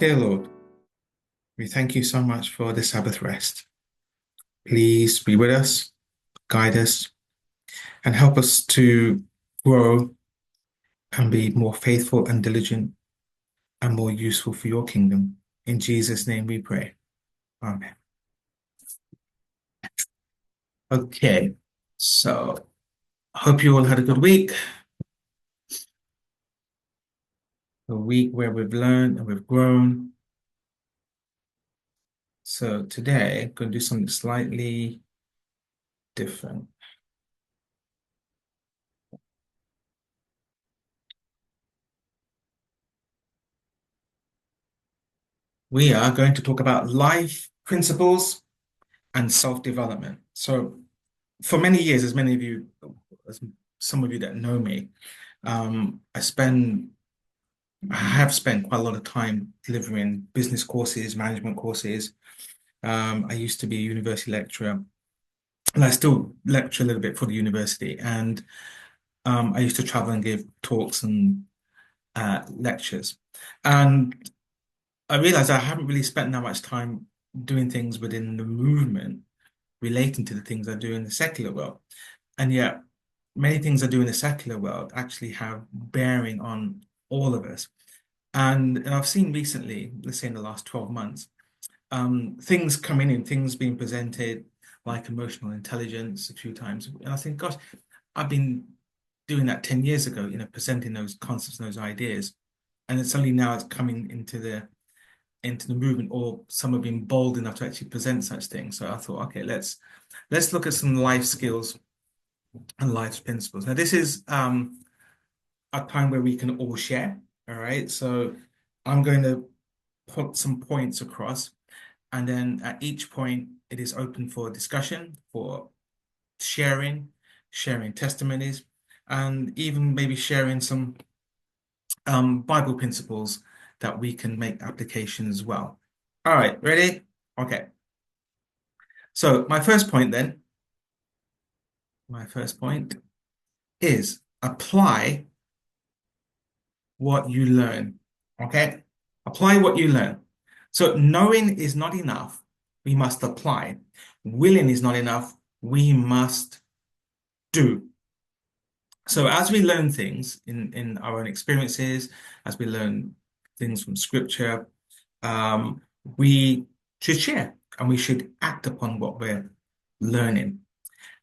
Dear Lord, we thank you so much for the Sabbath rest. Please be with us, guide us, and help us to grow and be more faithful and diligent and more useful for your kingdom. In Jesus' name we pray. Amen. Okay, so I hope you all had a good week. A week where we've learned and we've grown. So today, I'm going to do something slightly different. We are going to talk about life principles and self-development. So for many years, as many of you, as some of you that know me, I have spent quite a lot of time delivering business courses, management courses. I used to be a university lecturer, and I still lecture a little bit for the university. And I used to travel and give talks and lectures. And I realized I haven't really spent that much time doing things within the movement relating to the things I do in the secular world. And yet, many things I do in the secular world actually have bearing on all of us. And I've seen recently, let's say in the last 12 months, things coming in, things being presented like emotional intelligence a few times. And I think, gosh, I've been doing that 10 years ago, presenting those concepts and those ideas. And it's only now it's coming into the movement, or some have been bold enough to actually present such things. So I thought, okay, let's look at some life skills and life principles. Now, this is a time where we can all share. All right. So I'm going to put some points across, and then at each point, it is open for discussion, for sharing testimonies, and even maybe sharing some Bible principles that we can make application as well. All right, ready? Okay. So my first point is apply what you learn. Okay? Apply what you learn. So knowing is not enough. We must apply. Willing is not enough. We must do. So as we learn things in our own experiences, as we learn things from scripture, we should share and we should act upon what we're learning.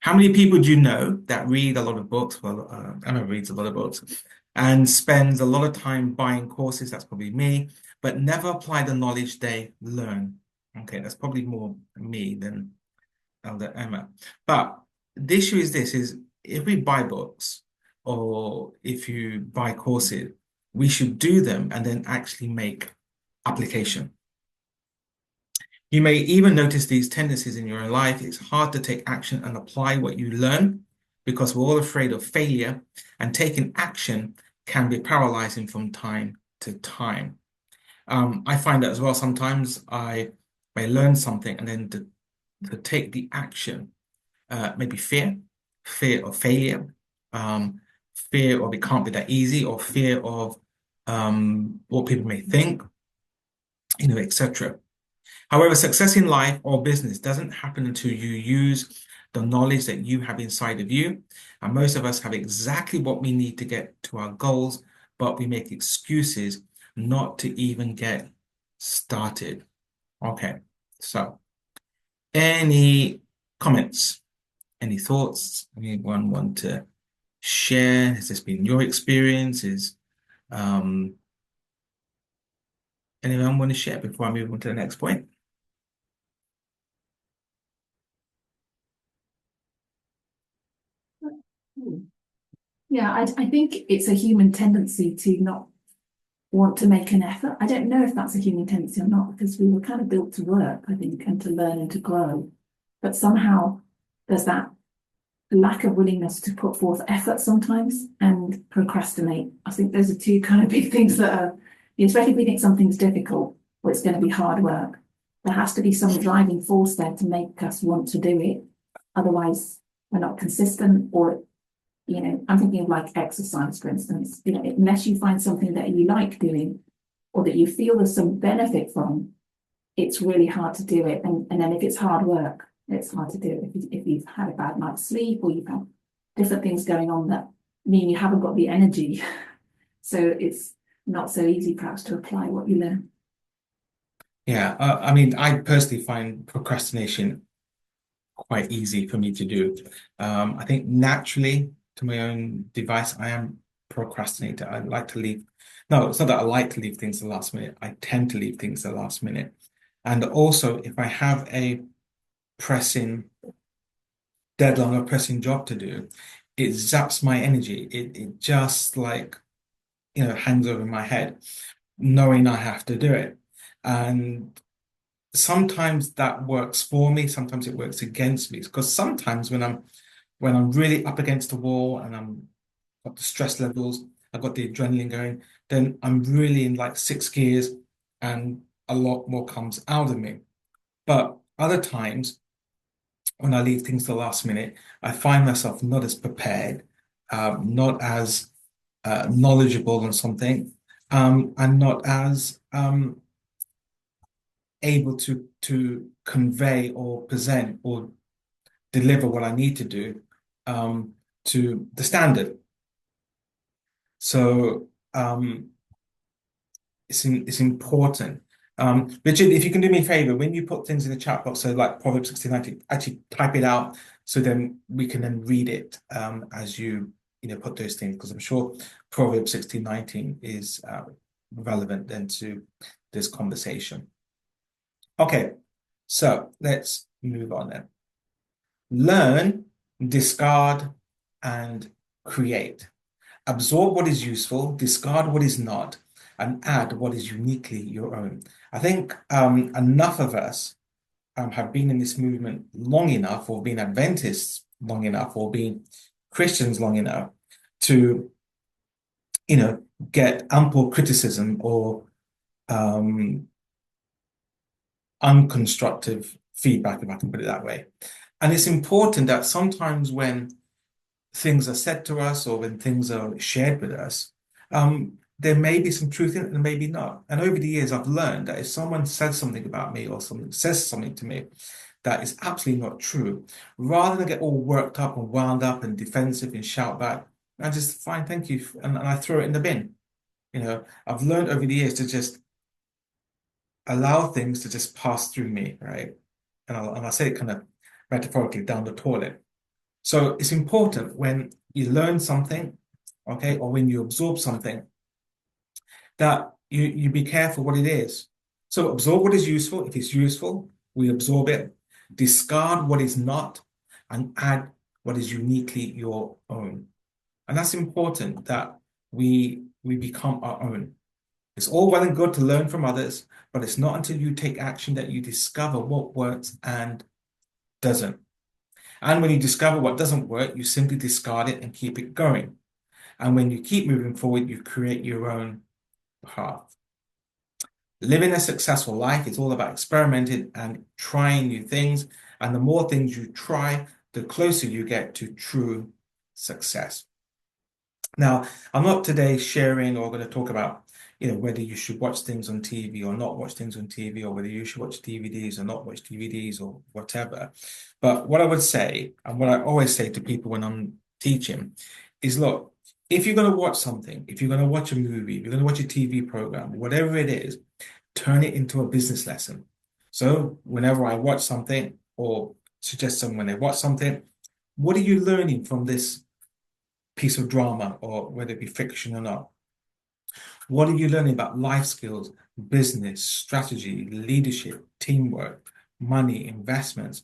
How many people do you know that read a lot of books? Well, Emma reads a lot of books and spends a lot of time buying courses. That's probably me, but never apply the knowledge they learn. Okay, that's probably more me than Elder Emma. But the issue is this, is if we buy books or if you buy courses, we should do them and then actually make application. You may even notice these tendencies in your own life. It's hard to take action and apply what you learn because we're all afraid of failure, and taking action can be paralyzing from time to time. I find that as well. Sometimes I may learn something and then to take the action, maybe fear of failure, fear of it can't be that easy, or fear of what people may think, etc. However, success in life or business doesn't happen until you use the knowledge that you have inside of you. And most of us have exactly what we need to get to our goals, but we make excuses not to even get started. Okay, so any comments, any thoughts? Anyone want to share? Has this been your experience? Anyone want to share before I move on to the next point? Yeah, I think it's a human tendency to not want to make an effort. I don't know if that's a human tendency or not, because we were kind of built to work, I think, and to learn and to grow. But somehow there's that lack of willingness to put forth effort sometimes and procrastinate. I think those are two kind of big things that are, especially if we think something's difficult or it's going to be hard work, there has to be some driving force there to make us want to do it. Otherwise, we're not consistent, or I'm thinking of like exercise, for instance. Unless you find something that you like doing, or that you feel there's some benefit from, it's really hard to do it. And then if it's hard work, it's hard to do it. If you've had a bad night's sleep or you've had different things going on that mean you haven't got the energy. So it's not so easy perhaps to apply what you learn. Yeah, I mean, I personally find procrastination quite easy for me to do. I think naturally, to my own device, I am procrastinator. I like to leave. No, it's not that I like to leave things to the last minute. I tend to leave things to the last minute. And also, if I have a pressing deadline or pressing job to do, it zaps my energy. It just like, hangs over my head, knowing I have to do it. And sometimes that works for me, sometimes it works against me. Because sometimes when I'm really up against the wall and I'm got the stress levels, I've got the adrenaline going, then I'm really in like six gears and a lot more comes out of me. But other times when I leave things to the last minute, I find myself not as prepared, not as knowledgeable on something, and not as able to convey or present or deliver what I need to do to the standard. So it's important. Richard, if you can do me a favor, when you put things in the chat box, so like Proverbs 16:19, actually type it out so then we can then read it as you put those things, because I'm sure Proverbs 16:19 is relevant then to this conversation. Okay, so let's move on then. Learn, discard, and create. Absorb what is useful, discard what is not, and add what is uniquely your own. I think enough of us have been in this movement long enough, or been Adventists long enough, or been Christians long enough to, you know, get ample criticism or um, unconstructive feedback, if I can put it that way. And it's important that sometimes when things are said to us or when things are shared with us, there may be some truth in it and maybe not. And over the years, I've learned that if someone says something about me or someone says something to me that is absolutely not true, rather than get all worked up and wound up and defensive and shout back, I just fine, thank you, and I throw it in the bin. I've learned over the years to just allow things to just pass through me, right? And I say it kind of metaphorically down the toilet. So it's important when you learn something, okay, or when you absorb something, that you be careful what it is. So absorb what is useful. If it's useful, we absorb it. Discard what is not, and add what is uniquely your own. And that's important that we become our own. It's all well and good to learn from others, but it's not until you take action that you discover what works and doesn't. And when you discover what doesn't work, you simply discard it and keep it going. And when you keep moving forward, you create your own path. Living a successful life is all about experimenting and trying new things. And the more things you try, the closer you get to true success. Now, I'm not today sharing or going to talk about, whether you should watch things on TV or not watch things on TV, or whether you should watch DVDs or not watch DVDs or whatever. But what I would say, and what I always say to people when I'm teaching, is look, if you're going to watch something, if you're going to watch a movie, if you're going to watch a TV program, whatever it is, turn it into a business lesson. So whenever I watch something or suggest someone they watch something, what are you learning from this piece of drama, or whether it be fiction or not? What are you learning about life skills, business, strategy, leadership, teamwork, money, investments,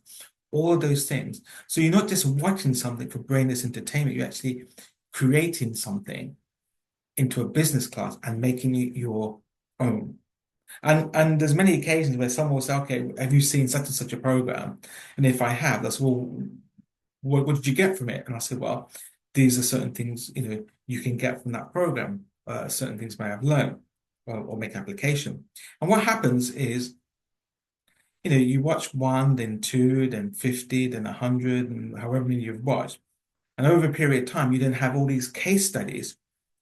all of those things? So you're not just watching something for brainless entertainment, you're actually creating something into a business class and making it your own. And there's many occasions where someone will say, okay, have you seen such and such a program? And if I have, that's, well, what did you get from it? And I said, well, these are certain things, you can get from that program. Certain things may have learned or make application. And what happens is, you watch one, then two, then 50, then 100, and however many you've watched. And over a period of time, you then have all these case studies,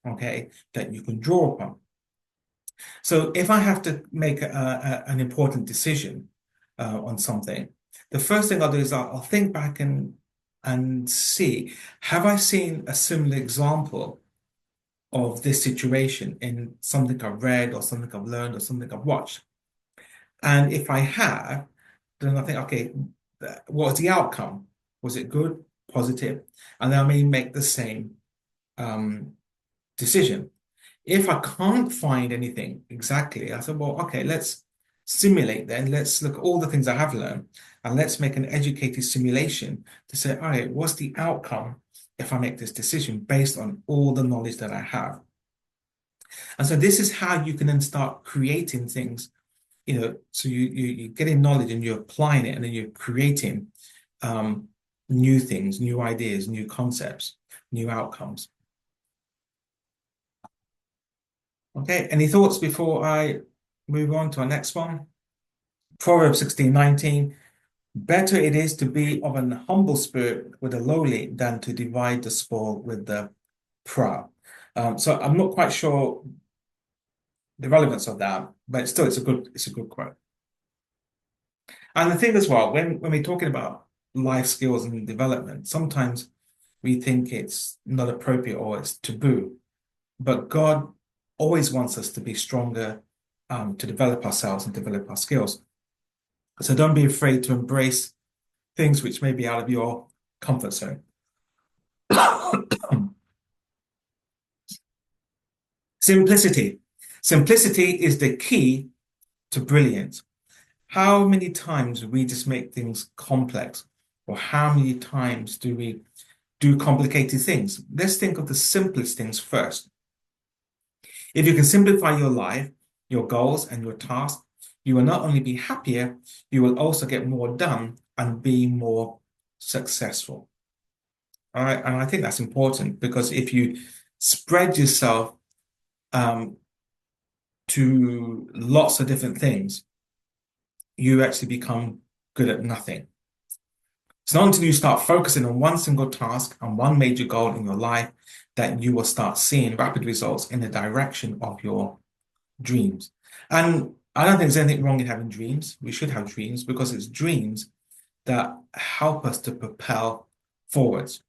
okay, that you can draw upon. So if I have to make an important decision on something, the first thing I'll do is I'll think back and see, have I seen a similar example of this situation in something I've read or something I've learned or something I've watched? And if I have, then I think, okay, what was the outcome? Was it good, positive? And then I may make the same um, decision. If I can't find anything exactly, I said, well, okay, let's simulate then. Let's look at all the things I have learned and let's make an educated simulation to say, all right, what's the outcome if I make this decision based on all the knowledge that I have? And so this is how you can then start creating things, so you're getting knowledge and you're applying it and then you're creating um, new things, new ideas, new concepts, new outcomes. Okay, any thoughts before I move on to our next one? Proverbs 16:19. Better it is to be of an humble spirit with the lowly than to divide the spoil with the proud. So I'm not quite sure the relevance of that, but still it's a good quote. And the thing as well, when we're talking about life skills and development, sometimes we think it's not appropriate or it's taboo. But God always wants us to be stronger, to develop ourselves and develop our skills. So don't be afraid to embrace things which may be out of your comfort zone. Simplicity. Simplicity is the key to brilliance. How many times do we just make things complex? Or how many times do we do complicated things? Let's think of the simplest things first. If you can simplify your life, your goals, and your tasks, you will not only be happier, you will also get more done and be more successful. All right. And I think that's important because if you spread yourself um, to lots of different things, you actually become good at nothing. It's not until you start focusing on one single task and one major goal in your life that you will start seeing rapid results in the direction of your dreams. And I don't think there's anything wrong in having dreams. We should have dreams because it's dreams that help us to propel forwards.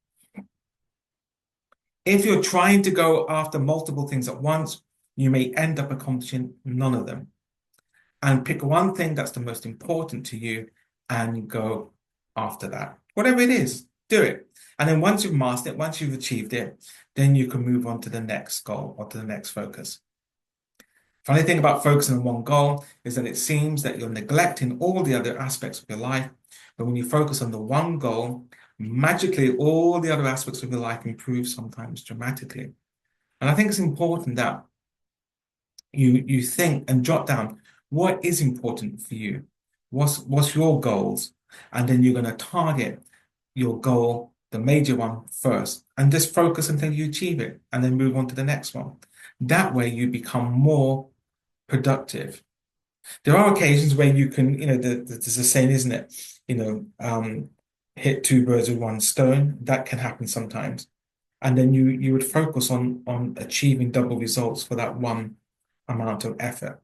If you're trying to go after multiple things at once, you may end up accomplishing none of them. And pick one thing that's the most important to you and go after that. Whatever it is, do it. And then once you've mastered it, once you've achieved it, then you can move on to the next goal or to the next focus. Funny thing about focusing on one goal is that it seems that you're neglecting all the other aspects of your life. But when you focus on the one goal, magically all the other aspects of your life improve sometimes dramatically. And I think it's important that you think and jot down what is important for you. What's your goals? And then you're going to target your goal, the major one first, and just focus until you achieve it and then move on to the next one. That way you become more productive. There are occasions where you can, there's a saying, isn't it? Hit two birds with one stone. That can happen sometimes. And then you would focus on achieving double results for that one amount of effort.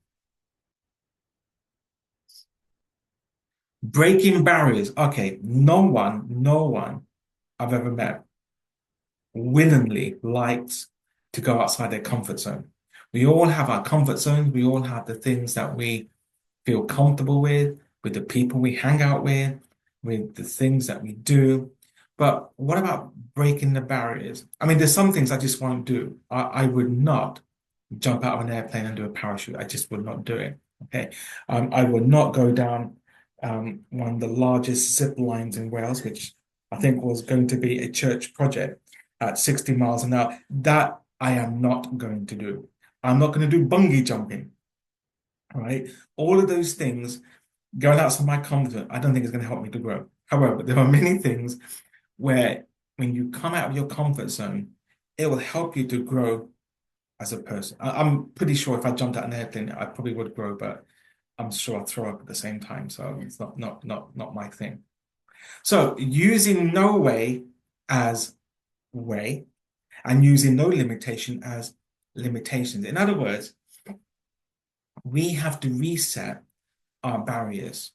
Breaking barriers. Okay, no one I've ever met willingly likes to go outside their comfort zone. We all have our comfort zones. We all have the things that we feel comfortable with the people we hang out with the things that we do. But what about breaking the barriers? I mean, there's some things I just won't do. I would not jump out of an airplane and do a parachute. I just would not do it. Okay. I would not go down one of the largest zip lines in Wales, which I think was going to be a church project at 60 miles an hour. That I am not going to do. I'm not going to do bungee jumping. All right. All of those things going outside my comfort zone, I don't think is going to help me to grow. However, there are many things where when you come out of your comfort zone, it will help you to grow as a person. I'm pretty sure if I jumped out an airplane, I probably would grow, but I'm sure I'd throw up at the same time. So it's not my thing. So using no way as way and using no limitation as limitations. In other words, we have to reset our barriers.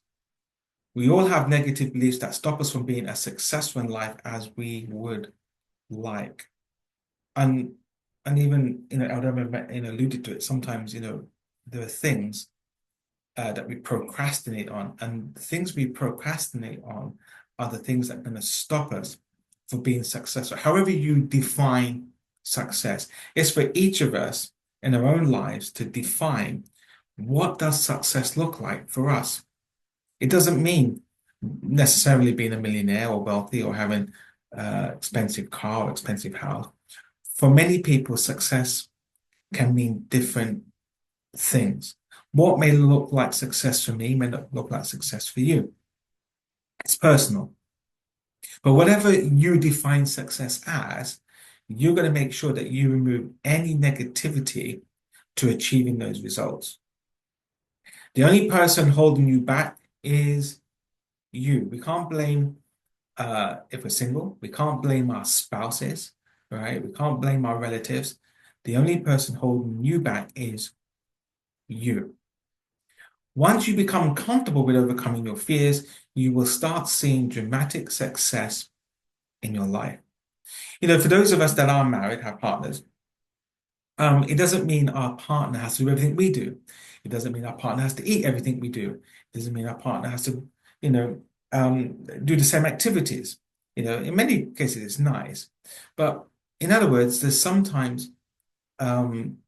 We all have negative beliefs that stop us from being as successful in life as we would like. And even, I remember, alluded to it. Sometimes, there are things that we procrastinate on, and the things we procrastinate on are the things that are going to stop us from being successful. However you define success, it's for each of us in our own lives to define what does success look like for us. It doesn't mean necessarily being a millionaire or wealthy or having expensive car or expensive house. For many people, success can mean different things. What may look like success for me may not look like success for you. It's personal. But whatever you define success as, you're going to make sure that you remove any negativity to achieving those results. The only person holding you back is you. We can't blame, if we're single, we can't blame our spouses, right? We can't blame our relatives. The only person holding you back is you. Once you become comfortable with overcoming your fears, you will start seeing dramatic success in your life. For those of us that are married, have partners, it doesn't mean our partner has to do everything we do. It doesn't mean our partner has to eat everything we do. It doesn't mean our partner has to, do the same activities. In many cases, it's nice. But in other words, there's sometimes um,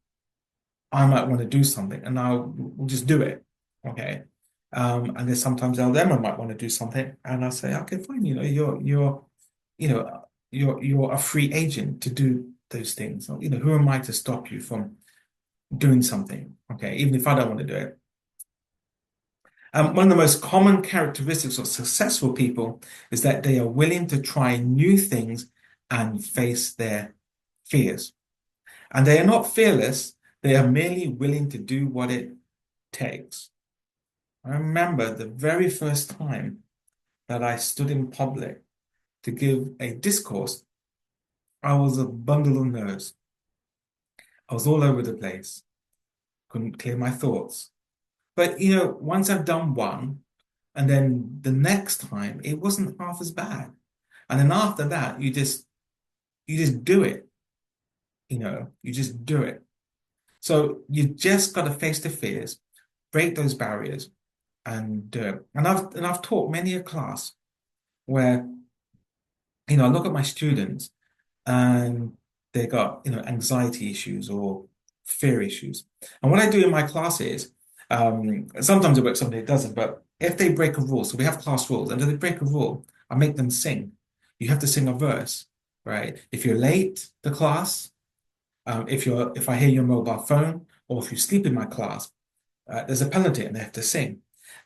I might want to do something and we'll just do it. Okay. And there's sometimes Emma might want to do something and I'll say, okay, fine, you know, you're a free agent to do those things. Who am I to stop you from doing something? Okay, even if I don't want to do it. One of the most common characteristics of successful people is that they are willing to try new things and face their fears. And they are not fearless, they are merely willing to do what it takes. I remember the very first time that I stood in public to give a discourse, I was a bundle of nerves. I was all over the place, couldn't clear my thoughts. But once I've done one, and then the next time, it wasn't half as bad. And then after that, you just do it. You just do it. So you just got to face the fears, break those barriers, and do it. And I've taught many a class where I look at my students and they got anxiety issues or fear issues. And what I do in my classes, sometimes it works, sometimes it doesn't. But if they break a rule, so we have class rules, and if they break a rule, I make them sing. You have to sing a verse, right? If you're late to class, if I hear your mobile phone, or if you sleep in my class, there's a penalty and they have to sing.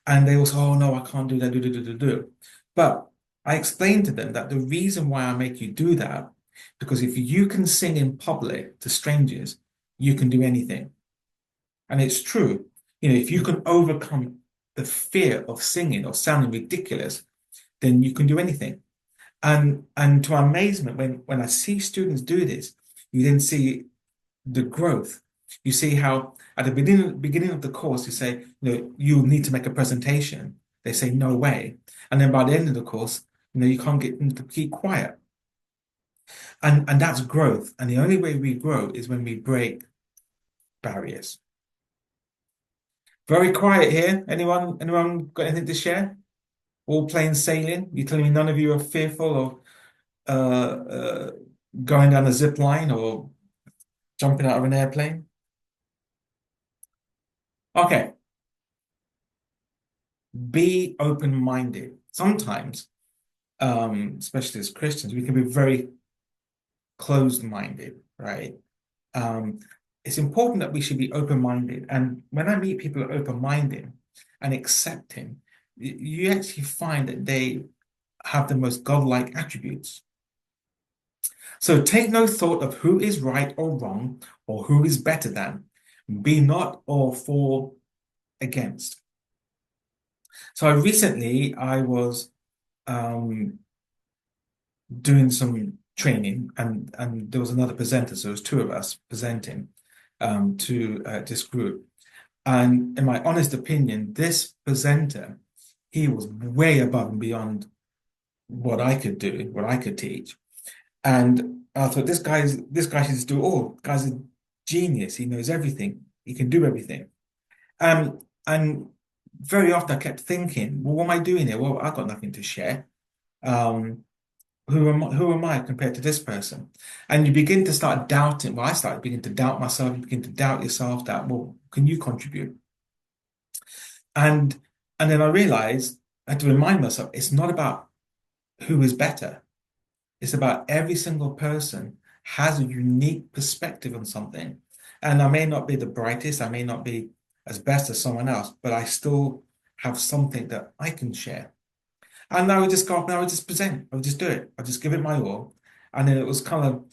And they will say, oh no, I can't do that, do. But I explained to them that the reason why I make you do that, because if you can sing in public to strangers, you can do anything. And it's true. If you can overcome the fear of singing or sounding ridiculous, then you can do anything. And to my amazement, when I see students do this, you then see the growth. You see how at the beginning of the course, you say, you need to make a presentation. They say, no way. And then by the end of the course, you can't get them to keep quiet. And that's growth. And the only way we grow is when we break barriers. Very quiet here. Anyone got anything to share? All plain sailing? You telling me none of you are fearful of going down a zip line or jumping out of an airplane? Okay. Be open-minded. Sometimes, especially as Christians, we can be very closed-minded, right? Um, it's important that we should be open-minded. And when I meet people who are open-minded and accepting, you actually find that they have the most godlike attributes. So take no thought of who is right or wrong or who is better than. Be not or for against. So recently I was doing some training and there was another presenter, so it was two of us presenting to this group. And in my honest opinion, this presenter, he was way above and beyond what I could do, what I could teach. And I thought this guy should just do it all. Guy's a genius. He knows everything. He can do everything. And very often I kept thinking, well, what am I doing here? Well, I've got nothing to share. Um, who am I compared to this person? And you begin to start doubting. Well, I started begin to doubt myself. You begin to doubt yourself that, well, can you contribute? And and then I realized I had to remind myself it's not about who is better. It's about every single person has a unique perspective on something. And I may not be the brightest, I may not be as best as someone else, but I still have something that I can share. And I would just go up and I would just present. I would just do it. I'd just give it my all. And then it was kind of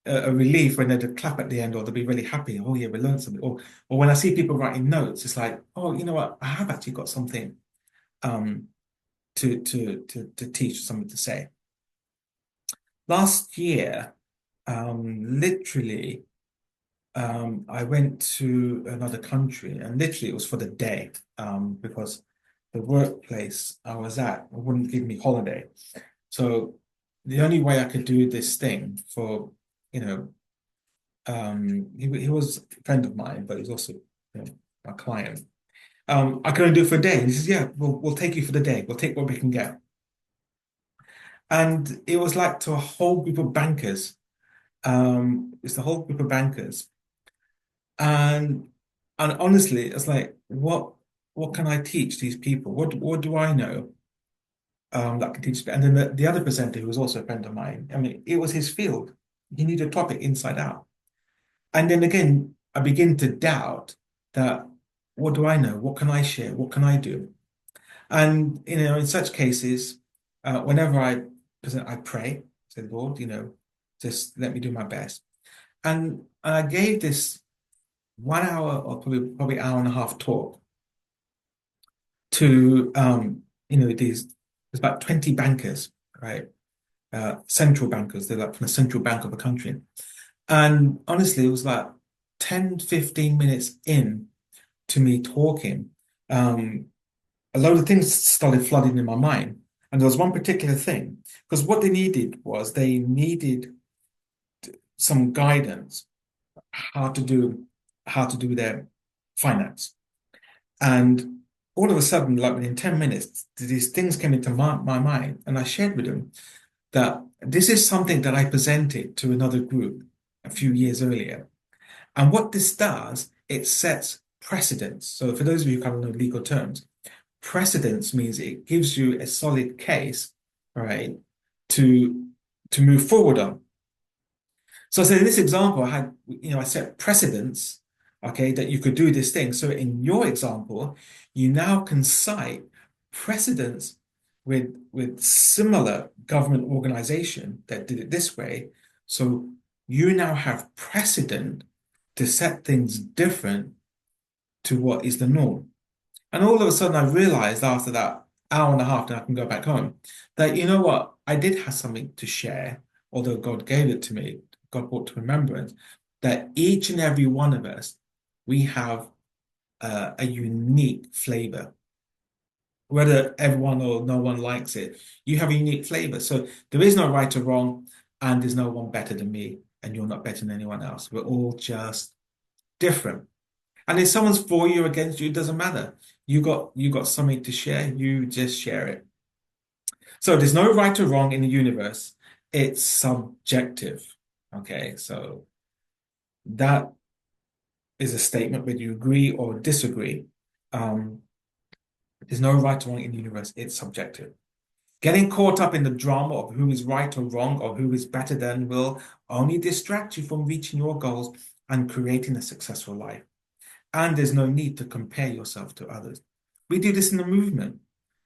a relief when they'd clap at the end or they'd be really happy. Oh yeah, we learned something. Or when I see people writing notes, it's like, oh, you know what? I have actually got something um to teach, something to say. Last year, literally, I went to another country and literally it was for the day, because the workplace I was at wouldn't give me holiday. So the only way I could do this thing for, you know, he was a friend of mine, but he's also, you know, my client. I could only do it for a day. And he says, yeah, we'll take you for the day. We'll take what we can get. And it was like to a whole group of bankers. It's the whole group of bankers. And and honestly, it's like, what can I teach these people? What do I know that can teach? And then the other presenter, who was also a friend of mine, I mean, it was his field. He knew the topic inside out. And then again, I begin to doubt that what do I know? What can I share? What can I do? And in such cases, whenever I present, I pray, say, Lord, just let me do my best. And I gave this 1 hour or probably hour and a half talk to there's about 20 bankers, right? Central bankers, they're like from the central bank of the country. And honestly, it was like 10, 15 minutes in to me talking. Um, a load of things started flooding in my mind. And there was one particular thing, because what they needed was they needed some guidance how to do how to do their finance. And all of a sudden, like within 10 minutes, these things came into my mind, and I shared with them that this is something that I presented to another group a few years earlier. And what this does, it sets precedents. So for those of you who kind of know legal terms, precedence means it gives you a solid case, right, to to move forward on. So I said in this example, I set precedents, okay, that you could do this thing. So in your example, you now can cite precedents with similar government organization that did it this way. So you now have precedent to set things different to what is the norm. And all of a sudden, I realized after that hour and a half, that I can go back home, that you know what, I did have something to share, although God gave it to me, God brought to remembrance, that each and every one of us, we have a unique flavor. Whether everyone or no one likes it, you have a unique flavor. So there is no right or wrong, and there's no one better than me, and you're not better than anyone else. We're all just different. And if someone's for you or against you, it doesn't matter. You got something to share, you just share it. So there's no right or wrong in the universe. It's subjective. Okay, so that is a statement whether you agree or disagree. Um, there's no right or wrong in the universe. It's subjective. Getting caught up in the drama of who is right or wrong or who is better than will only distract you from reaching your goals and creating a successful life. And there's no need to compare yourself to others. We do this in the movement.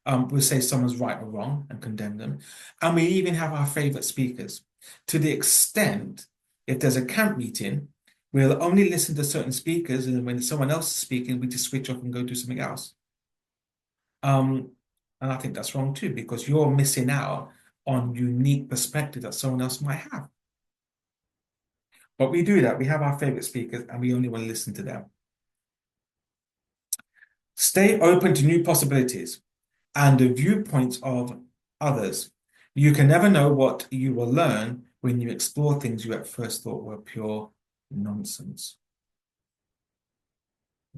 We'll say someone's right or wrong and condemn them. And we even have our favorite speakers. To the extent, if there's a camp meeting, we'll only listen to certain speakers, and when someone else is speaking, we just switch off and go do something else. Um, and I think that's wrong too, because you're missing out on unique perspective that someone else might have. But we do that. We have our favorite speakers and we only want to listen to them. Stay open to new possibilities and the viewpoints of others. You can never know what you will learn when you explore things you at first thought were pure nonsense.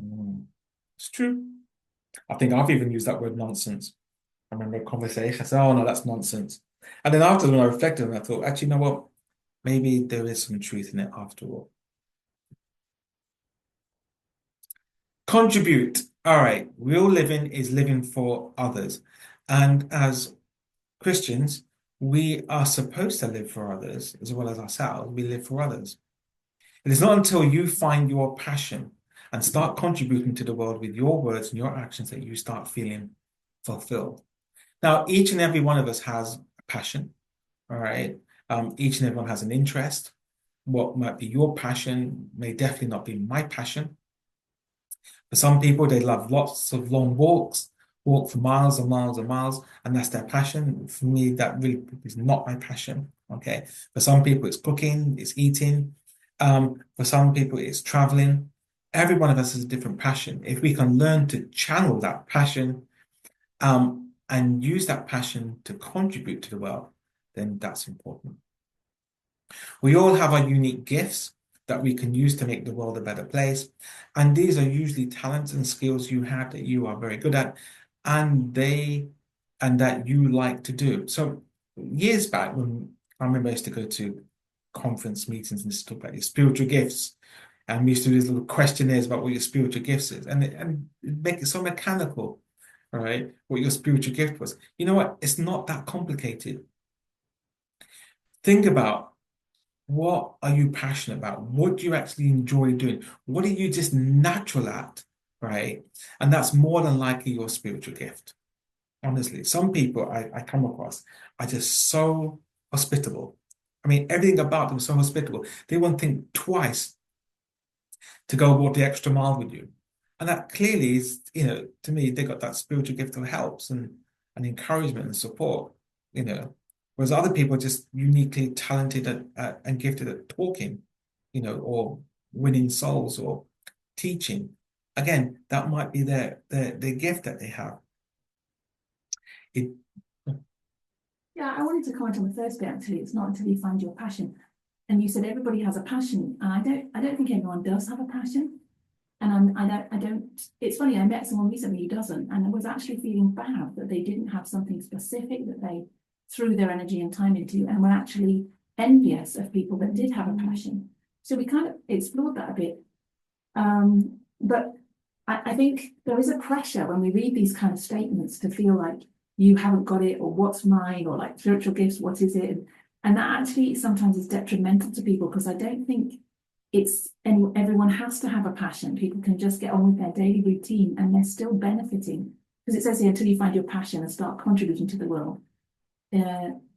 Mm. It's true. I think I've even used that word nonsense. I remember a conversation. I said, "Oh no, that's nonsense." And then after when I reflected, and I thought, actually, you know what? Maybe there is some truth in it after all. Contribute. All right. Real living is living for others. And as Christians, we are supposed to live for others as well as ourselves. We live for others. It is not until you find your passion and start contributing to the world with your words and your actions that you start feeling fulfilled. Now, each and every one of us has a passion, all right? Each and everyone has an interest. What might be your passion may definitely not be my passion. For some people, they love lots of long walks, walk for miles and miles and miles, and that's their passion. For me, that really is not my passion. Okay. For some people, it's cooking, it's eating. For some people, it's traveling. Every one of us has a different passion. If we can learn to channel that passion, and use that passion to contribute to the world, then that's important. We all have our unique gifts that we can use to make the world a better place. And these are usually talents and skills you have that you are very good at and that you like to do. So years back when I remember I used to go to conference meetings and just talk about your spiritual gifts. And we used to do these little questionnaires about what your spiritual gifts is and make it so mechanical, all right, what your spiritual gift was. You know what? It's not that complicated. Think about what are you passionate about? What do you actually enjoy doing? What are you just natural at, right? And that's more than likely your spiritual gift. Honestly, some people I come across are just so hospitable. I mean, everything about them is so hospitable. They won't think twice to go walk the extra mile with you. And that clearly is, to me, they got that spiritual gift that helps and encouragement and support, you know. Whereas other people are just uniquely talented and gifted at talking, or winning souls or teaching. Again, that might be their gift that they have. It, Yeah, I wanted to comment on the first bit actually. It's not until you find your passion. And you said everybody has a passion. And I don't think everyone does have a passion. And I don't, it's funny, I met someone recently who doesn't, and I was actually feeling bad that they didn't have something specific that they threw their energy and time into, and were actually envious of people that did have a passion. So we kind of explored that a bit. But I think there is a pressure when we read these kind of statements to feel like you haven't got it, or what's mine, or like spiritual gifts, what is it? And that actually sometimes is detrimental to people, because I don't think everyone has to have a passion. People can just get on with their daily routine and they're still benefiting. Because it says here, until you find your passion and start contributing to the world,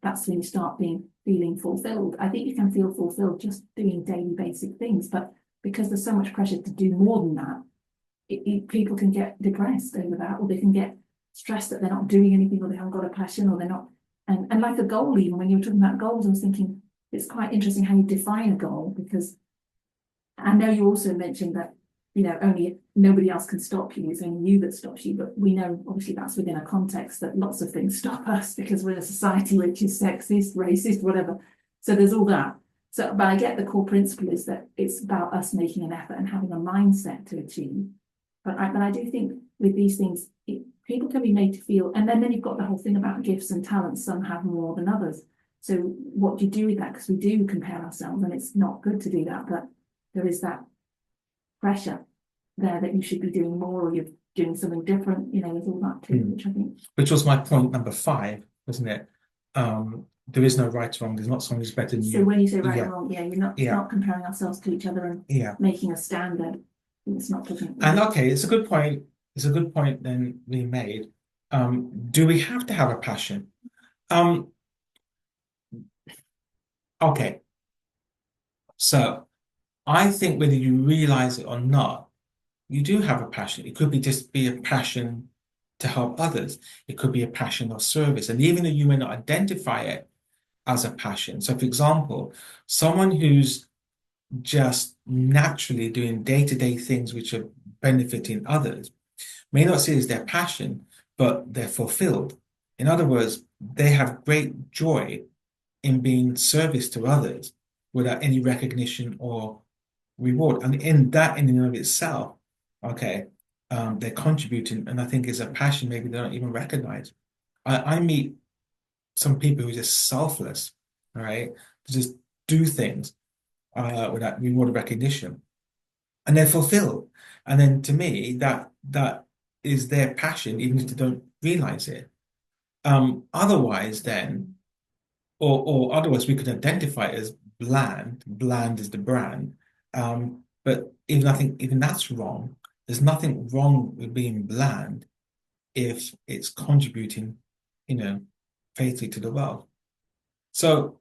that's when you start feeling fulfilled. I think you can feel fulfilled just doing daily basic things, but because there's so much pressure to do more than that, people can get depressed over that, or they can get stressed that they're not doing anything, or they haven't got a passion, or they're not. And like a goal, even when you were talking about goals, I was thinking it's quite interesting how you define a goal, because I know you also mentioned that, only nobody else can stop you, it's only you that stops you. But we know obviously that's within a context that lots of things stop us because we're in a society which is sexist, racist, whatever. So there's all that. So, but I get the core principle is that it's about us making an effort and having a mindset to achieve. But I do think with these things, people can be made to feel, and then you've got the whole thing about gifts and talents. Some have more than others. So what do you do with that? Because we do compare ourselves, and it's not good to do that. But there is that pressure there that you should be doing more, or you're doing something different. There's all that too, which I think. which was my point number 5, wasn't it? There is no right or wrong. There's not someone who's better than So you. when you say right Yeah, or wrong, yeah, you're not yeah, not comparing ourselves to each other and yeah. making a standard. It's not doesn't. And okay, it's a good point. It's a good point then being made. Do we have to have a passion? Um, okay. So I think whether you realize it or not, you do have a passion. It could be a passion to help others. It could be a passion of service. And even though you may not identify it as a passion. So for example, someone who's just naturally doing day-to-day things which are benefiting others may not see it as their passion, but they're fulfilled. In other words, they have great joy in being service to others without any recognition or reward. And in that, in and of itself, okay, they're contributing, and I think is a passion maybe they don't even recognize. I meet some people who are just selfless, all right, just do things without reward or recognition, and they're fulfilled. And then to me, that is their passion, even if they don't realize it. Otherwise, then, or otherwise, we could identify it as bland. Bland is the brand. But even I think even that's wrong. There's nothing wrong with being bland if it's contributing, you know, faithfully to the world. So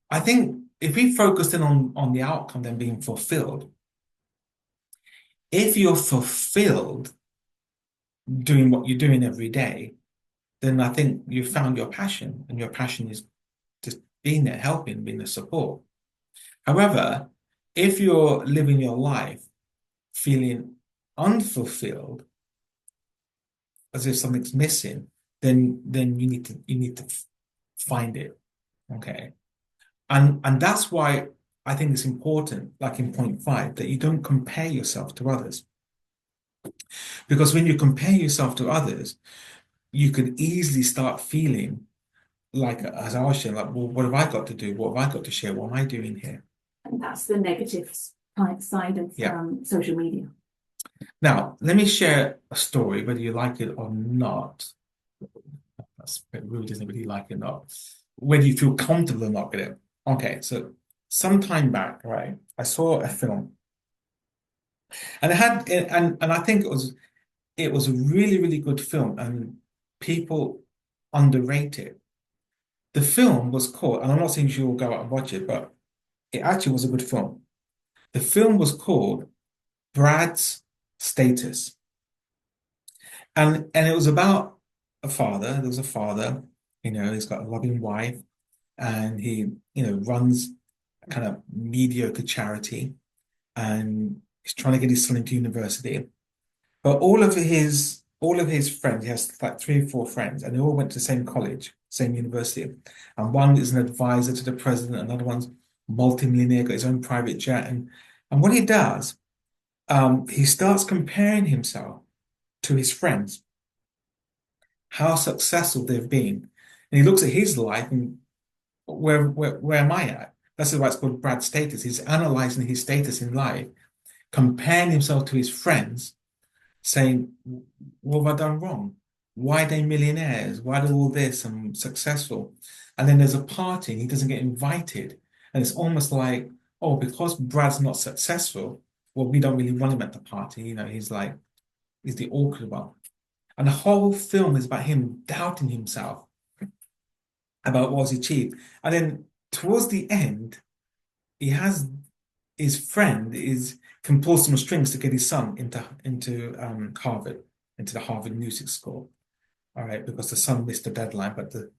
I think if we focus in on the outcome then being fulfilled, if you're fulfilled doing what you're doing every day, then I think you've found your passion, and your passion is just being there, helping, being a support. However, if you're living your life feeling unfulfilled, as if something's missing, then you need to find it. Okay. And that's why I think it's important, like in point five, that you don't compare yourself to others. Because when you compare yourself to others, you could easily start feeling like, as I was saying, like, well, what have I got to do? What have I got to share? What am I doing here? And that's the negative side of Yeah. social media. Now, let me share a story, whether you like it or not. That's a bit rude, isn't it? Whether you like it or not. Whether you feel comfortable or not with it. Okay, so some time back, right, I saw a film, and it had, and I think it was a really, really good film, and people underrate it. The film was called, and I'm not saying you will go out and watch it, but it actually was a good film. The film was called Brad's Status. And it was about a father. There was a father, he's got a loving wife, and he, runs a kind of mediocre charity, and he's trying to get his son into university. But all of his friends, he has like three or four friends, and they all went to the same college, same university. And one is an advisor to the president, another one's multimillionaire, got his own private jet. And what he does, he starts comparing himself to his friends, how successful they've been. And he looks at his life and where am I at? That's why it's called Brad status. He's analyzing his status in life, comparing himself to his friends, saying, what have I done wrong? Why are they millionaires? Why do all this? I'm successful. And then there's a party and he doesn't get invited. And it's almost like, oh, because Brad's not successful, well, we don't really want him at the party. He's the awkward one. And the whole film is about him doubting himself about what's achieved. And then towards the end, he has his friend is can pull some strings to get his son into Harvard, into the Harvard Music School. All right, because the son missed the deadline, but the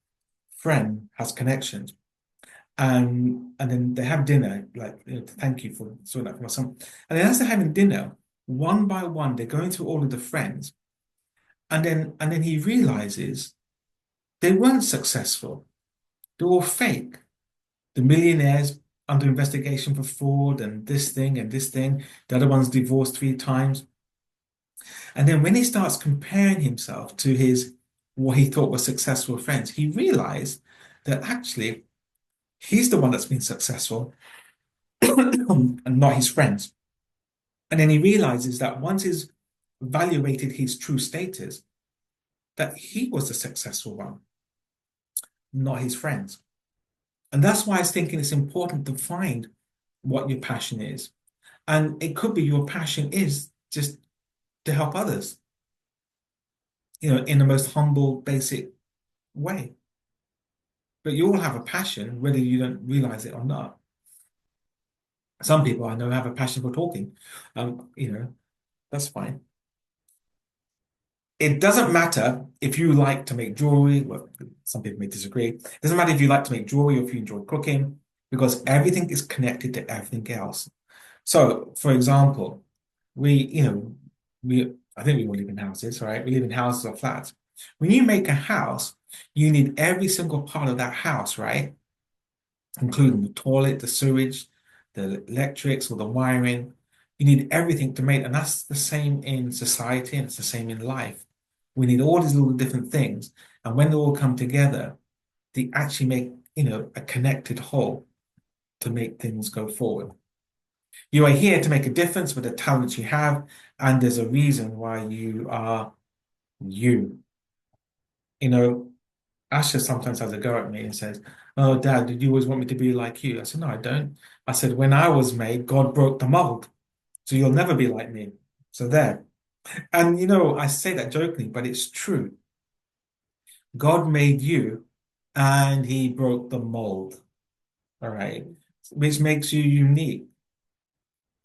friend has connections. And then they have dinner, like, thank you for sorting that for my son. And then as they're having dinner, one by one, they're going through all of the friends. And then he realizes they weren't successful. They're all fake. The millionaires under investigation for fraud and this thing and this thing. The other one's divorced three times. And then when he starts comparing himself to his what he thought were successful friends, he realized that actually he's the one that's been successful and not his friends. And then he realizes that once he's evaluated his true status, that he was the successful one, not his friends. And that's why I was thinking it's important to find what your passion is. And it could be your passion is just to help others, in the most humble, basic way. But you all have a passion, whether you don't realize it or not. Some people I know have a passion for talking. That's fine. It doesn't matter if you like to make jewelry. Well, some people may disagree. It doesn't matter if you like to make jewelry or if you enjoy cooking, because everything is connected to everything else. So, for example, we, we I think we all live in houses, right? We live in houses or flats. When you make a house, you need every single part of that house, right? Including the toilet, the sewage, the electrics, or the wiring. You need everything to make, and that's the same in society, and it's the same in life. We need all these little different things, and when they all come together, they actually make, a connected whole to make things go forward. You are here to make a difference with the talents you have, and there's a reason why you are you. You know, Asha sometimes has a go at me and says, "Oh, Dad, did you always want me to be like you?" I said, "No, I don't." I said, "When I was made, God broke the mold, so you'll never be like me." So there. And I say that jokingly, but it's true. God made you, and He broke the mold. All right, which makes you unique.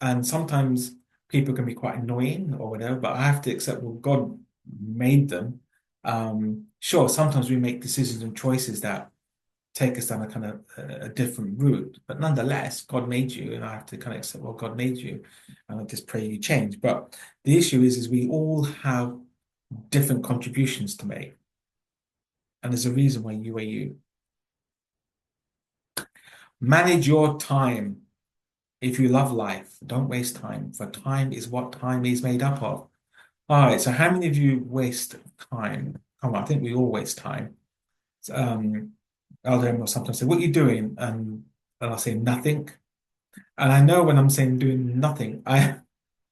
And sometimes people can be quite annoying or whatever, but I have to accept, well, God made them. Sure, sometimes we make decisions and choices that take us down a kind of a different route, but nonetheless, God made you, and I have to kind of accept, well, God made you, and I just pray you change. But the issue is we all have different contributions to make, and there's a reason why you are you. Manage your time. If you love life, don't waste time, for time is what time is made up of. All right, so how many of you waste time? Come on, I think we all waste time. Um, Elder will sometimes say, "What are you doing?" And I'll say, "Nothing." And I know when I'm saying doing nothing, I am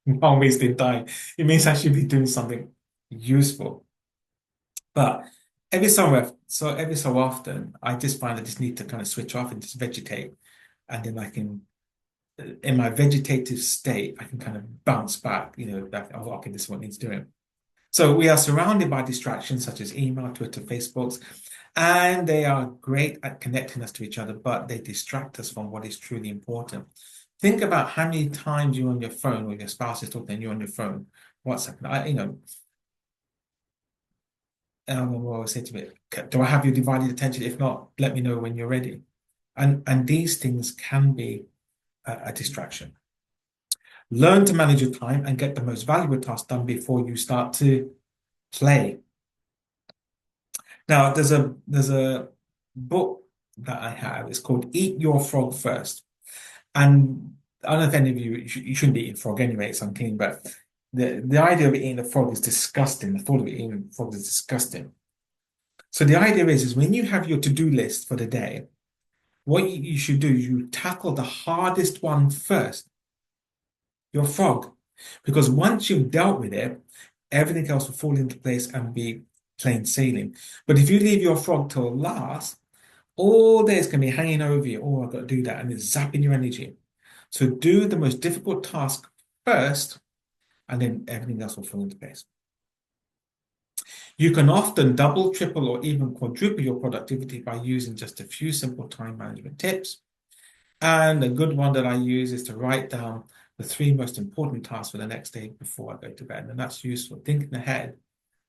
not wasting time. It means I should be doing something useful. But every so often, I just find I just need to kind of switch off and just vegetate. And then I can, in my vegetative state, I can kind of bounce back, that, oh, okay, this is what needs doing. So we are surrounded by distractions such as email, Twitter, Facebooks, and they are great at connecting us to each other, but they distract us from what is truly important. Think about how many times you're on your phone or your spouse is talking and you're on your phone. WhatsApp. Ellen will always say to me, "Do I have your divided attention? If not, let me know when you're ready." And these things can be a distraction. Learn to manage your time and get the most valuable task done before you start to play. Now, there's a book that I have. It's called Eat Your Frog First. And I don't know if any of you shouldn't be eating frog anyway, it's unclean, but the idea of eating a frog is disgusting. The thought of eating frog is disgusting. So the idea is when you have your to-do list for the day, what you should do, you tackle the hardest one first, your frog. Because once you've dealt with it, everything else will fall into place and be plain sailing. But if you leave your frog till last, all day is going to be hanging over you. Oh, I've got to do that. And it's zapping your energy. So do the most difficult task first, and then everything else will fall into place. You can often double, triple, or even quadruple your productivity by using just a few simple time management tips. And a good one that I use is to write down the three most important tasks for the next day before I go to bed. And that's useful. Thinking ahead,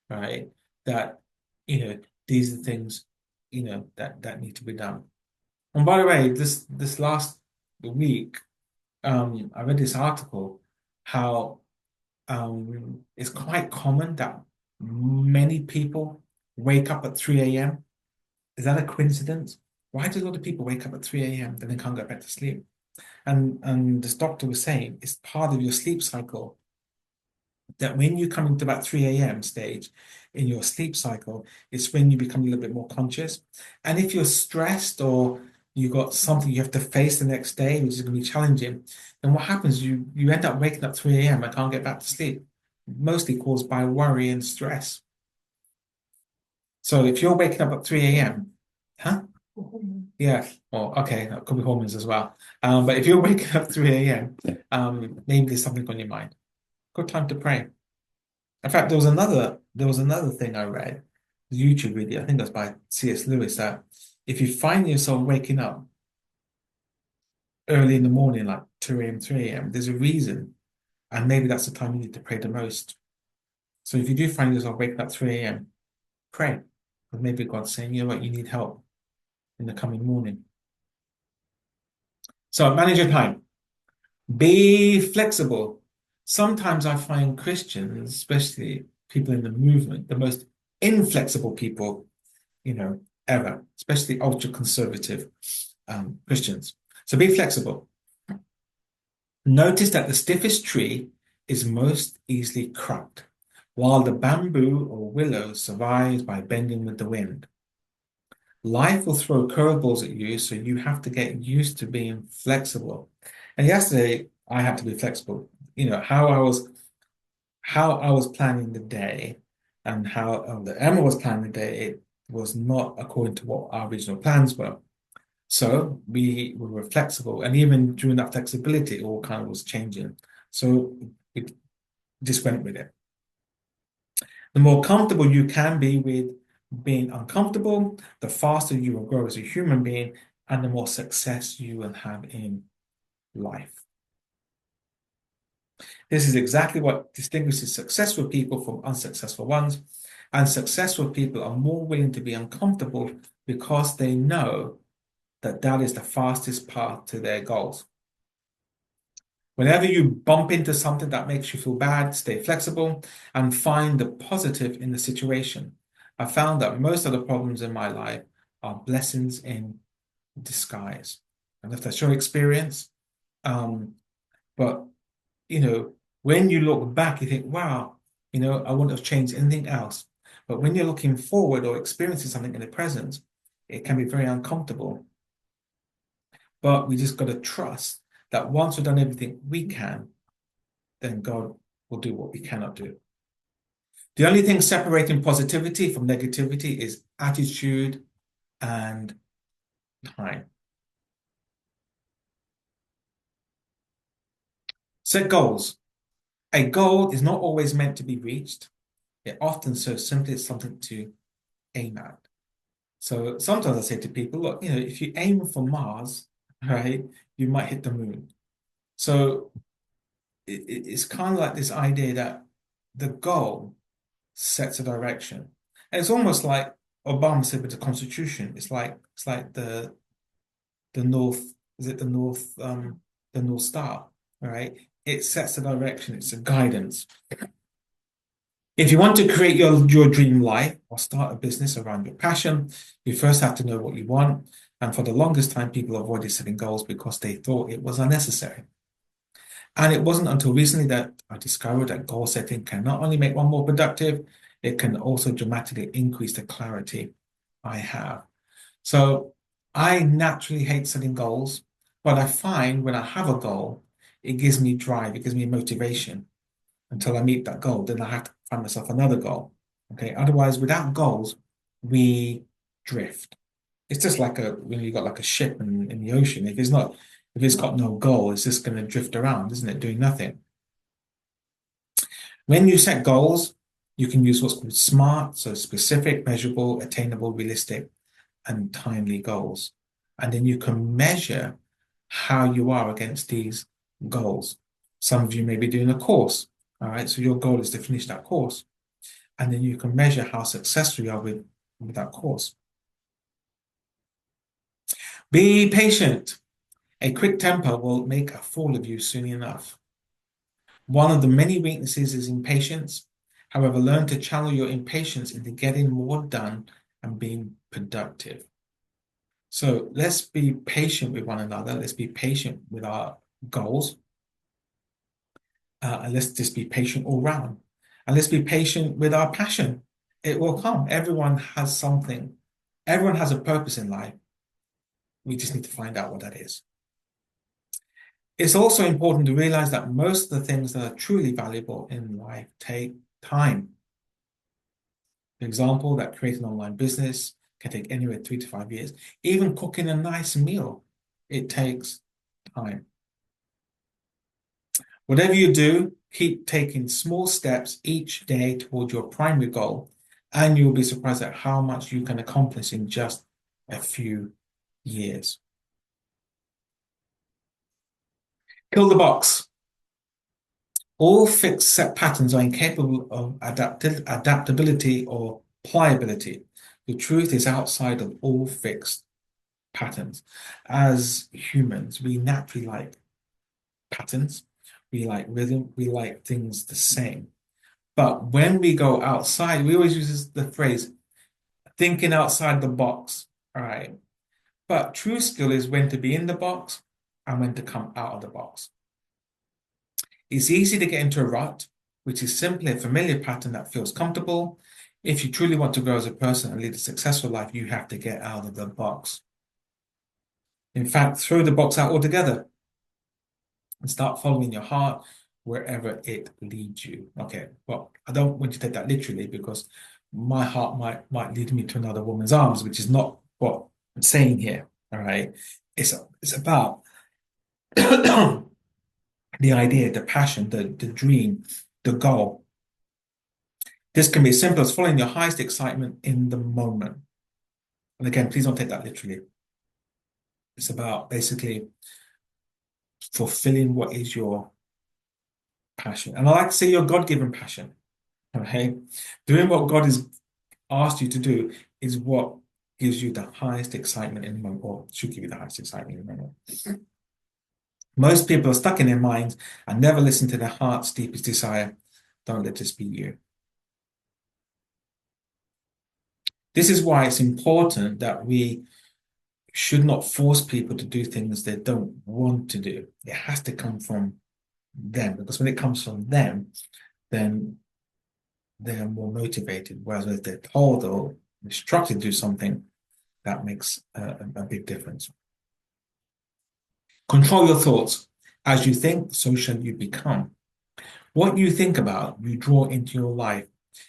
right? That, you know, these are the things, that need to be done. And by the way, this last week, I read this article how it's quite common that many people wake up at 3 a.m. Is that a coincidence? Why do a lot of people wake up at 3 a.m. and then can't go back to sleep? And this doctor was saying it's part of your sleep cycle that when you come into about 3 a.m. stage in your sleep cycle, it's when you become a little bit more conscious. And if you're stressed or you got something you have to face the next day, which is going to be challenging, then what happens? You end up waking up 3 a.m. and can't get back to sleep, mostly caused by worry and stress. So if you're waking up at 3 a.m., huh? Yeah, well, okay, that could be hormones as well. But if you're waking up 3 a.m., maybe there's something on your mind. Good time to pray. In fact, there was another thing I read, a YouTube video, I think that's by C.S. Lewis, that if you find yourself waking up early in the morning, like 2 a.m., 3 a.m., there's a reason, and maybe that's the time you need to pray the most. So if you do find yourself waking up 3 a.m., pray. Because maybe God's saying, you know what, you need help in the coming morning. So manage your time. Be flexible. sometimes I find Christians, especially people in the movement, the most inflexible people, you know, ever, especially ultra conservative Christians. So be flexible. Notice that the stiffest tree is most easily cracked, while the bamboo or willow survives by bending with the wind. Life will throw curveballs at you, so you have to get used to being flexible. And yesterday, I had to be flexible. You know, how I was planning the day and how the Emma was planning the day, it was not according to what our original plans were. So we were flexible, and even during that flexibility, it all kind of was changing. So we just went with it. The more comfortable you can be with being uncomfortable, the faster you will grow as a human being, and the more success you will have in life. This is exactly what distinguishes successful people from unsuccessful ones. And successful people are more willing to be uncomfortable because they know that that is the fastest path to their goals. Whenever you bump into something that makes you feel bad, stay flexible and find the positive in the situation. I found that most of the problems in my life are blessings in disguise. And if that's your experience, um, but you know, when you look back, you think, wow, I wouldn't have changed anything else. But when you're looking forward or experiencing something in the present, it can be very uncomfortable. But we just got to trust that once we've done everything we can, then God will do what we cannot do. The only thing separating positivity from negativity is attitude and time. Set goals. A goal is not always meant to be reached. It often serves simply as something to aim at. So sometimes I say to people, look, if you aim for Mars, right, you might hit the moon. So it's kind of like this idea that the goal sets a direction. And it's almost like Obama said with the Constitution. It's like the North, is it the North Star, right? It sets a direction, it's a guidance. If you want to create your dream life or start a business around your passion, you first have to know what you want. And for the longest time, people avoided setting goals because they thought it was unnecessary. And it wasn't until recently that I discovered that goal setting can not only make one more productive, it can also dramatically increase the clarity I have. So I naturally hate setting goals, but I find when I have a goal, it gives me drive, it gives me motivation until I meet that goal. Then I have to find myself another goal. Okay. Otherwise, without goals, we drift. It's just like when you got like a ship in the ocean. If it's got no goal, it's just going to drift around, isn't it? Doing nothing. When you set goals, you can use what's called SMART, so specific, measurable, attainable, realistic, and timely goals. And then you can measure how you are against these goals. Some of you may be doing a course. All right. So your goal is to finish that course. And then you can measure how successful you are with that course. Be patient. A quick temper will make a fool of you soon enough. One of the many weaknesses is impatience. However, learn to channel your impatience into getting more done and being productive. So let's be patient with one another. Let's be patient with our goals. And let's just be patient all round. And let's be patient with our passion. It will come. Everyone has something. Everyone has a purpose in life. We just need to find out what that is. It's also important to realize that most of the things that are truly valuable in life take time. For example, that creating an online business can take anywhere 3 to 5 years. Even cooking a nice meal, it takes time. Whatever you do, keep taking small steps each day toward your primary goal, and you'll be surprised at how much you can accomplish in just a few years. Kill the box. All fixed set patterns are incapable of adaptability or pliability. The truth is outside of all fixed patterns. As humans, we naturally like patterns. We like rhythm. We like things the same. But when we go outside, we always use the phrase thinking outside the box. All right. But true skill is when to be in the box and when to come out of the box. It's easy to get into a rut, which is simply a familiar pattern that feels comfortable. If you truly want to grow as a person and lead a successful life, you have to get out of the box. In fact, throw the box out altogether and start following your heart wherever it leads you. Okay, well, I don't want you to take that literally because my heart might lead me to another woman's arms, which is not what I'm saying here. All right. It's about the idea, the passion, the dream, the goal. This can be as simple as following your highest excitement in the moment. And again, please don't take that literally. It's about basically fulfilling what is your passion. And I like to say your God-given passion. Okay. Doing what God has asked you to do is what gives you the highest excitement in the moment, or should give you the highest excitement in the moment. Most people are stuck in their minds and never listen to their heart's deepest desire. Don't let this be you. This is why it's important that we should not force people to do things they don't want to do. It has to come from them, because when it comes from them, then they're more motivated. Whereas if they're told or instructed to do something, that makes a big difference. Control your thoughts. As you think, so shall you become. What you think about, you draw into your life.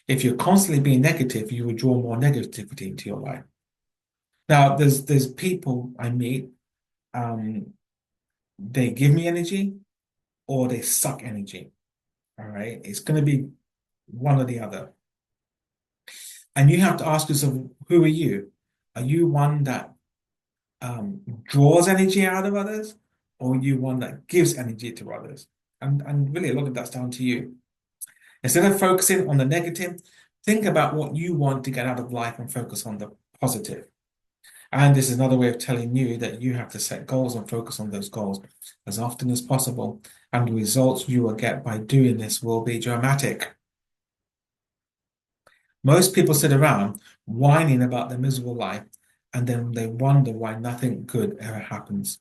If you're constantly being negative, you will draw more negativity into your life. Now, there's people I meet, um, they give me energy or they suck energy. All right. It's going to be one or the other. And you have to ask yourself, who are you? Are you one that draws energy out of others, or are you one that gives energy to others? And really, a lot of that's down to you. Instead of focusing on the negative, think about what you want to get out of life and focus on the positive. And this is another way of telling you that you have to set goals and focus on those goals as often as possible. And the results you will get by doing this will be dramatic. Most people sit around whining about their miserable life and then they wonder why nothing good ever happens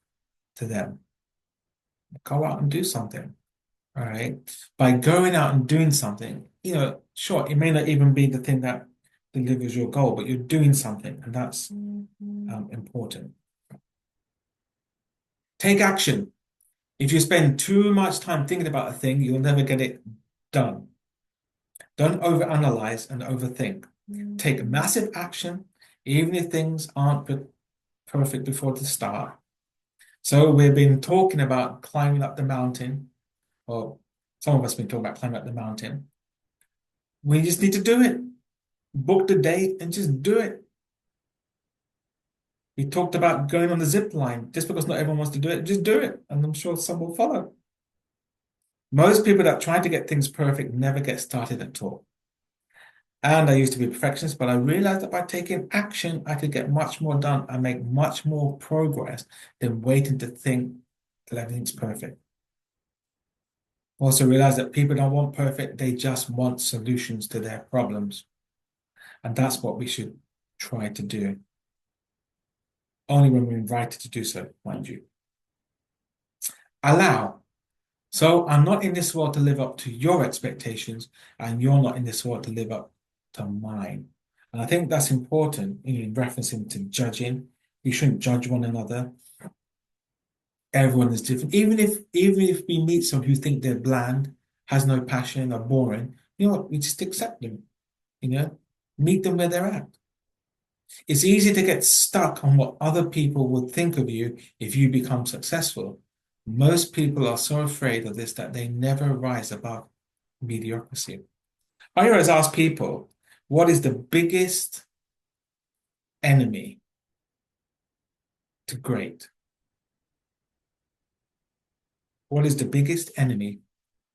to them. Go out and do something. All right. By going out and doing something, sure, it may not even be the thing that delivers your goal, but you're doing something, and that's important. Take action. If you spend too much time thinking about a thing, you'll never get it done. Don't overanalyze and overthink. Take massive action, even if things aren't perfect before the start. So we've been talking about climbing up the mountain, or some of us have been talking about climbing up the mountain. We just need to do it. Book the date and just do it. We talked about going on the zip line. Just because not everyone wants to do it, just do it. And I'm sure some will follow. Most people that try to get things perfect never get started at all. And I used to be a perfectionist, but I realized that by taking action, I could get much more done and make much more progress than waiting to think that everything's perfect. Also realize that people don't want perfect, they just want solutions to their problems. And that's what we should try to do. Only when we're invited to do so, mind you. Allow. So I'm not in this world to live up to your expectations, and you're not in this world to live up to mine. And I think that's important in referencing to judging. We shouldn't judge one another. Everyone is different. Even if we meet someone who think they're bland, has no passion, or boring, you know what? We just accept them. Meet them where they're at. It's easy to get stuck on what other people would think of you if you become successful. Most people are so afraid of this that they never rise above mediocrity. I always ask people, what is the biggest enemy to great? What is the biggest enemy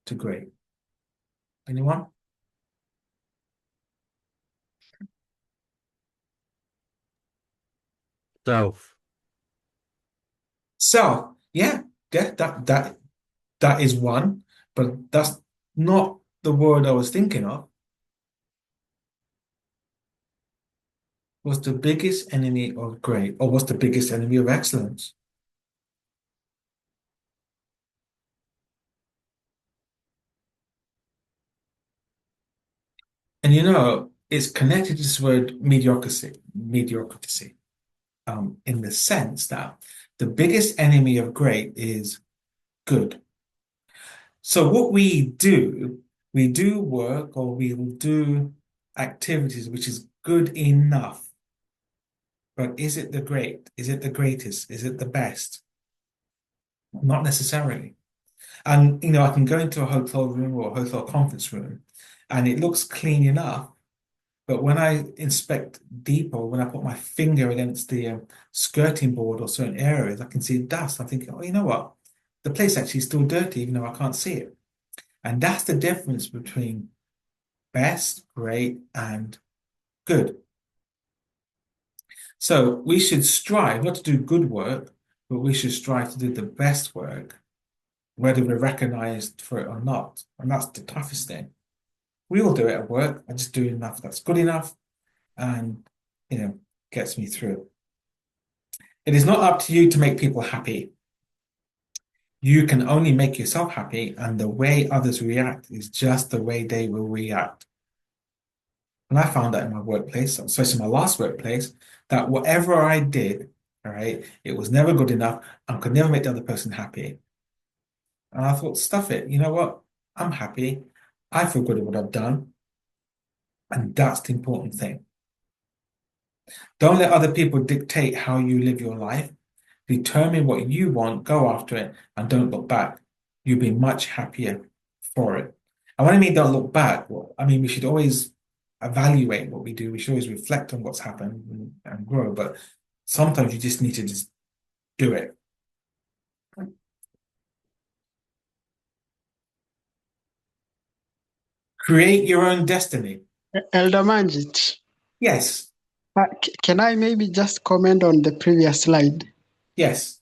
to great? Anyone? Self. So, yeah, that is one. But that's not the word I was thinking of. Was the biggest enemy of great, or was the biggest enemy of excellence? And it's connected to this word mediocrity, in the sense that the biggest enemy of great is good. So what we do work or we will do activities which is good enough. But is it the great? Is it the greatest? Is it the best? Not necessarily. And I can go into a hotel room or a hotel conference room and it looks clean enough. But when I inspect deeper, when I put my finger against the skirting board or certain areas, I can see dust. I'm thinking, oh, you know what? The place actually is still dirty, even though I can't see it. And that's the difference between best, great, and good. So we should strive not to do good work, but we should strive to do the best work, whether we're recognized for it or not. And that's the toughest thing. We all do it at work. I just do enough that's good enough and, you know, gets me through. It is not up to you to make people happy. You can only make yourself happy, and the way others react is just the way they will react. And I found that in my workplace, especially my last workplace, that whatever I did, all right, it was never good enough and could never make the other person happy. And I thought, stuff it. You know what? I'm happy. I feel good at what I've done. And that's the important thing. Don't let other people dictate how you live your life. Determine what you want, go after it, and don't look back. You'll be much happier for it. And when I mean don't look back, well, I mean we should always evaluate what we do. We should always reflect on what's happened and grow. But sometimes you just need to just do it. Create your own destiny. Elder Manjit, Yes, can I maybe just comment on the previous slide? yes.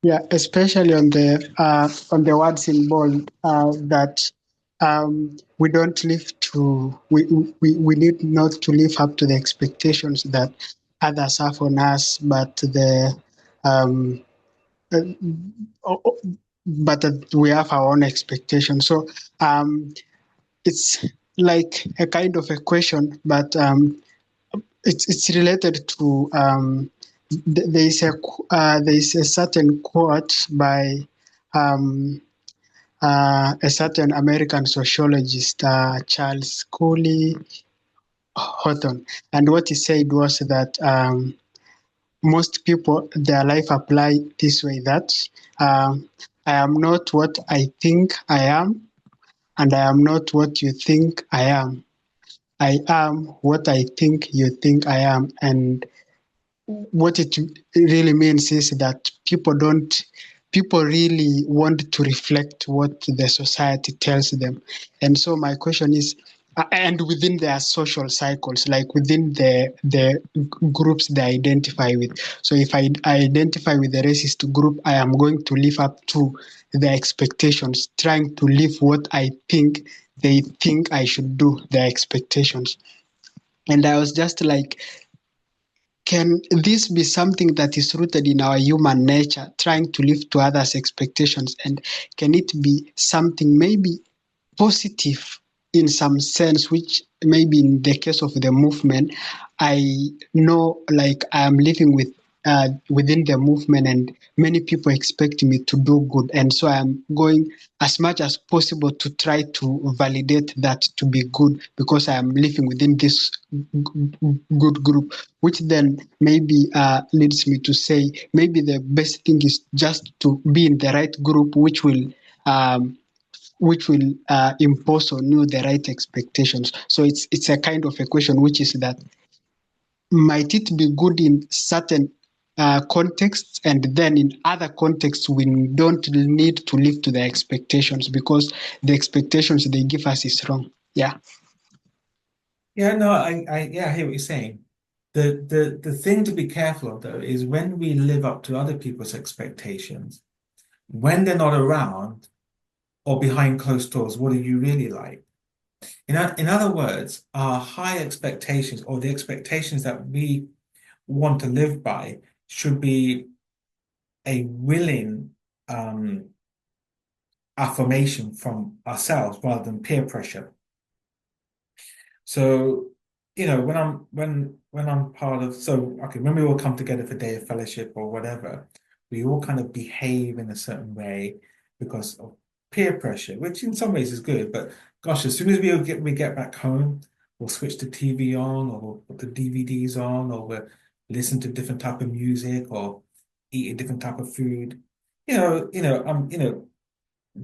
Yeah, especially on the words in bold that we don't live to we need not to live up to the expectations that others have on us, but the um, uh, oh, oh, but that we have our own expectations. So it's like a kind of a question, but it's related to there is a certain quote by um, a certain American sociologist, Charles Cooley Hawthorne, and what he said was that most people their life apply this way, that I am not what I think I am, and I am not what you think I am. I am what I think you think I am. And what it really means is that people really want to reflect what the society tells them. And so my question is, and within their social cycles, like within the groups they identify with. So if I identify with the racist group, I am going to live up to their expectations, trying to live what I think they think I should do, their expectations. And I was just like, can this be something that is rooted in our human nature, trying to live to others' expectations? And can it be something maybe positive in some sense, which maybe in the case of the movement, I know like I am living within the movement, and many people expect me to do good, and so I am going as much as possible to try to validate that to be good because I am living within this good group, which then maybe leads me to say maybe the best thing is just to be in the right group, um, which will impose on you the right expectations. So it's a kind of a question, which is that might it be good in certain contexts, and then in other contexts we don't need to live to the expectations because the expectations they give us is wrong. Yeah. Yeah, no, yeah, I hear what you're saying. The thing to be careful of though is when we live up to other people's expectations, when they're not around, or behind closed doors, what are you really like? In other words, our high expectations or the expectations that we want to live by should be a willing affirmation from ourselves rather than peer pressure. So, when I'm part of okay, when we all come together for day of fellowship or whatever, we all kind of behave in a certain way because of peer pressure, which in some ways is good. But gosh, as soon as we get back home, we'll switch the TV on, or we'll put the DVDs on, or we'll listen to different type of music, or eat a different type of food.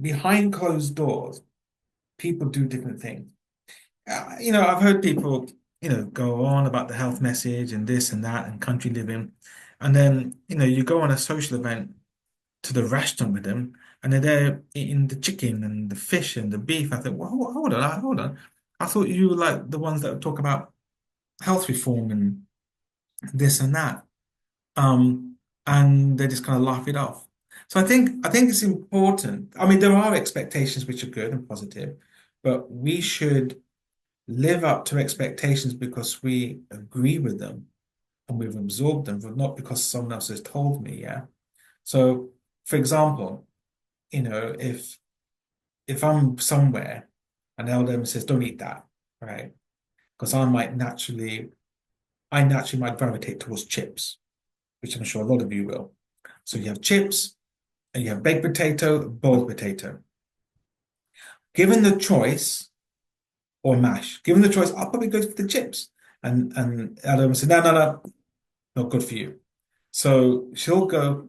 Behind closed doors, people do different things. I've heard people, go on about the health message and this and that and country living. And then, you go on a social event to the restaurant with them and they're there eating the chicken and the fish and the beef. I think, well, hold on, hold on. I thought you were like the ones that would talk about health reform and this and that. Um, and they just kind of laugh it off. So I think it's important. I mean, there are expectations which are good and positive, but we should live up to expectations because we agree with them and we've absorbed them, but not because someone else has told me, yeah. So, for example, if I'm somewhere and elder says, don't eat that, right? Because I naturally might gravitate towards chips, which I'm sure a lot of you will. So you have chips and you have baked potato, boiled potato. Given the choice, or mash, given the choice, I'll probably go for the chips. And Adam said, no, no, no, not good for you. So she'll go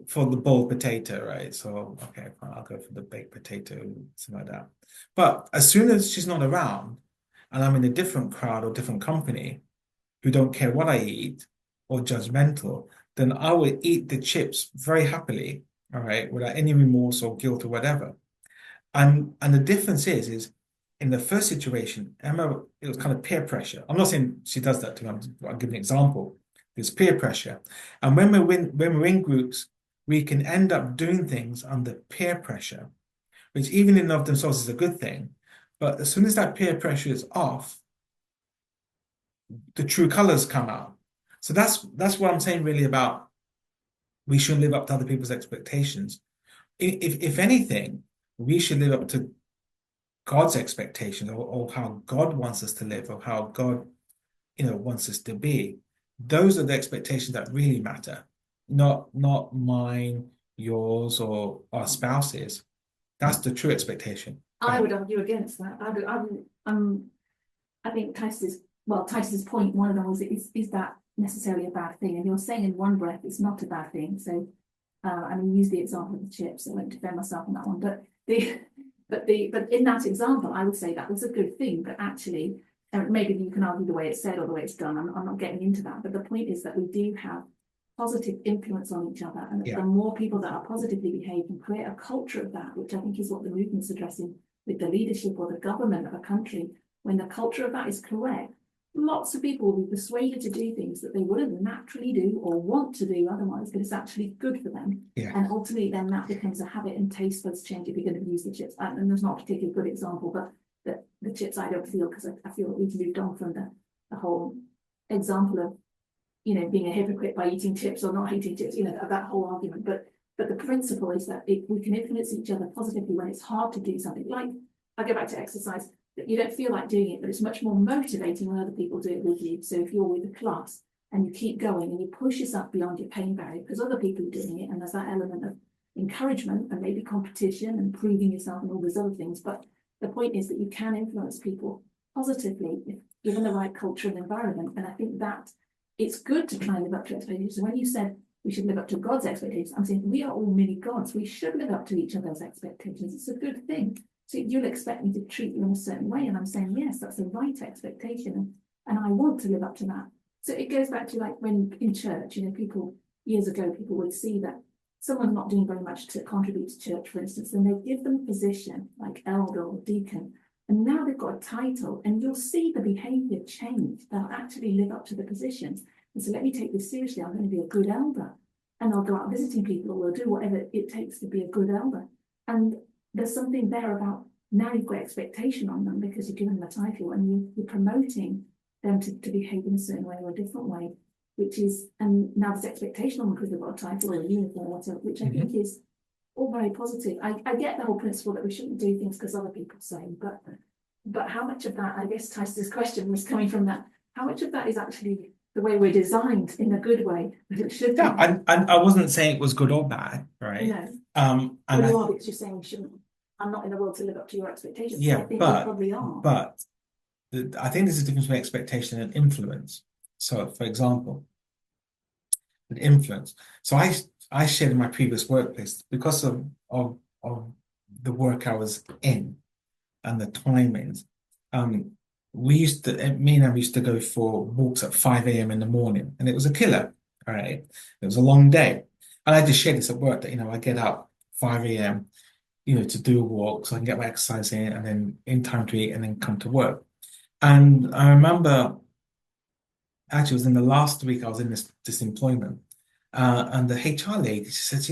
for the boiled potato, right? So okay, fine, I'll go for the baked potato, something like that. But as soon as she's not around and I'm in a different crowd or different company who don't care what I eat or judgmental, then I will eat the chips very happily, all right, without any remorse or guilt or whatever. And the difference is in the first situation, Emma, it was kind of peer pressure. I'm not saying she does that to me. I'll give an example. It's peer pressure. And when we're in groups, we can end up doing things under peer pressure, which even in and of themselves is a good thing. But as soon as that peer pressure is off, the true colors come out. So that's what I'm saying really about we shouldn't live up to other people's expectations. If anything, we should live up to God's expectation or how God wants us to live or how God, wants us to be. Those are the expectations that really matter, not mine, yours, or our spouse's. That's the true expectation. I would argue against that. I think Titus's point, one of them was, is that necessarily a bad thing? And you're saying in one breath it's not a bad thing. So, I mean, use the example of the chips. I won't defend myself on that one, but in that example, I would say that was a good thing. But actually, maybe you can argue the way it's said or the way it's done. I'm not getting into that. But the point is that we do have positive influence on each other, and the more people that are positively behaved and create a culture of that, which I think is what the movement's addressing with the leadership or the government of a country. When the culture of that is correct, lots of people will be persuaded to do things that they wouldn't naturally do or want to do otherwise, but it's actually good for them. Yeah. And ultimately, then that becomes a habit, and taste buds change if you're going to use the chips. And there's not a particularly good example, but the chips I don't feel, because I feel that we've moved on from the whole example of, being a hypocrite by eating chips or not eating chips, that whole argument. But the principle is that we can influence each other positively when it's hard to do something. Like, I go back to exercise, that you don't feel like doing it, but it's much more motivating when other people do it with you. So if you're with a class and you keep going and you push yourself beyond your pain barrier because other people are doing it, and there's that element of encouragement and maybe competition and proving yourself and all those other things. But the point is that you can influence people positively if given the right culture and environment. And I think that it's good to try and live up to expectations. So when you said we should live up to God's expectations, I'm saying we are all mini gods. We should live up to each other's expectations. It's a good thing. So you'll expect me to treat you in a certain way. And I'm saying, yes, that's the right expectation. And I want to live up to that. So it goes back to like when in church, years ago, people would see that someone's not doing very much to contribute to church, for instance, and they give them a position like elder or deacon. And now they've got a title, and you'll see the behavior change. They'll actually live up to the positions. And so let me take this seriously. I'm going to be a good elder. and they'll go out visiting people, or they'll do whatever it takes to be a good elder. And there's something there about now you've got expectation on them because you're giving them a title and you're promoting them to behave in a certain way or a different way, which is, and now there's expectation on them because they've got a title or a uniform or whatever, which I think is all very positive. I get the whole principle that we shouldn't do things because other people say, but how much of that, I guess Tyson's question was coming from that, how much of that is actually the way we're designed in a good way that it should be? Yeah, I wasn't saying it was good or bad, right? You know, And well, you are because you're saying we shouldn't. I'm not in the world to live up to your expectations. yeah, I think we probably are. but I think there's a difference between expectation and influence. So, for example, with influence. So I shared in my previous workplace because of the work I was in and the timings. Me and Em used to go for walks at 5 a.m. in the morning, and it was a killer. All right, it was a long day, and I just shared this at work that I get up 5 a.m. To do a walk so I can get my exercise in, and then in time to eat, and then come to work. And I remember actually, it was in the last week I was in this employment, and the HR lady, she says,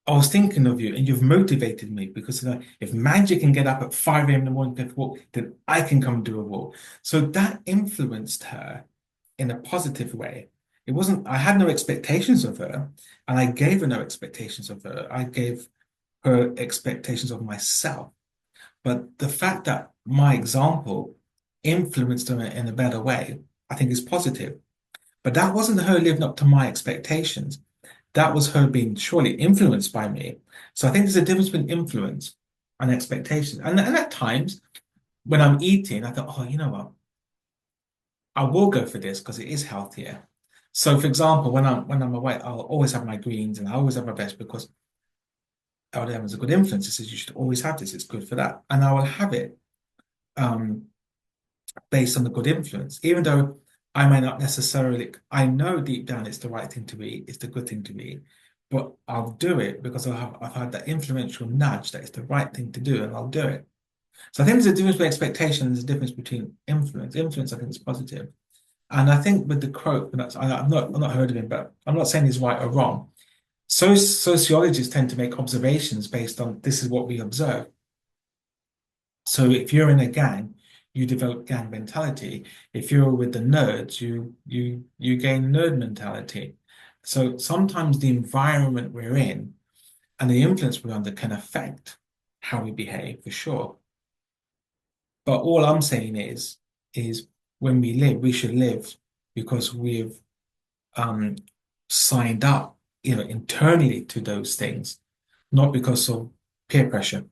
I was thinking of you and you've motivated me because if Manjit can get up at 5 a.m. in the morning to walk, then I can come do a walk. So that influenced her in a positive way. It wasn't, I had no expectations of her, and I gave her no expectations of her. I gave her expectations of myself. But the fact that my example influenced her in a better way, I think is positive. But that wasn't her living up to my expectations. That was her being surely influenced by me. So I think there's a difference between influence and expectations. And at times when I'm eating, I thought, oh, you know what? I will go for this because it is healthier. So for example, when I'm away, I'll always have my greens and I always have my best because LDM is a good influence. It says you should always have this, it's good for that. And I will have it um based on the good influence, even though I may not necessarily, I know deep down it's the right thing to eat, it's the good thing to eat, but I'll do it because I've had that influential nudge that it's the right thing to do, and I'll do it. So I think there's a difference between expectation and there's a difference between influence. Influence, I think, is positive. And I think with the quote, and I've not heard of him, but I'm not saying he's right or wrong. So sociologists tend to make observations based on this is what we observe. So if you're in a gang, you develop gang mentality. If you're with the nerds, you gain nerd mentality. So sometimes the environment we're in and the influence we're under can affect how we behave for sure. But all I'm saying is when we live, we should live because we've um signed up, internally to those things, not because of peer pressure.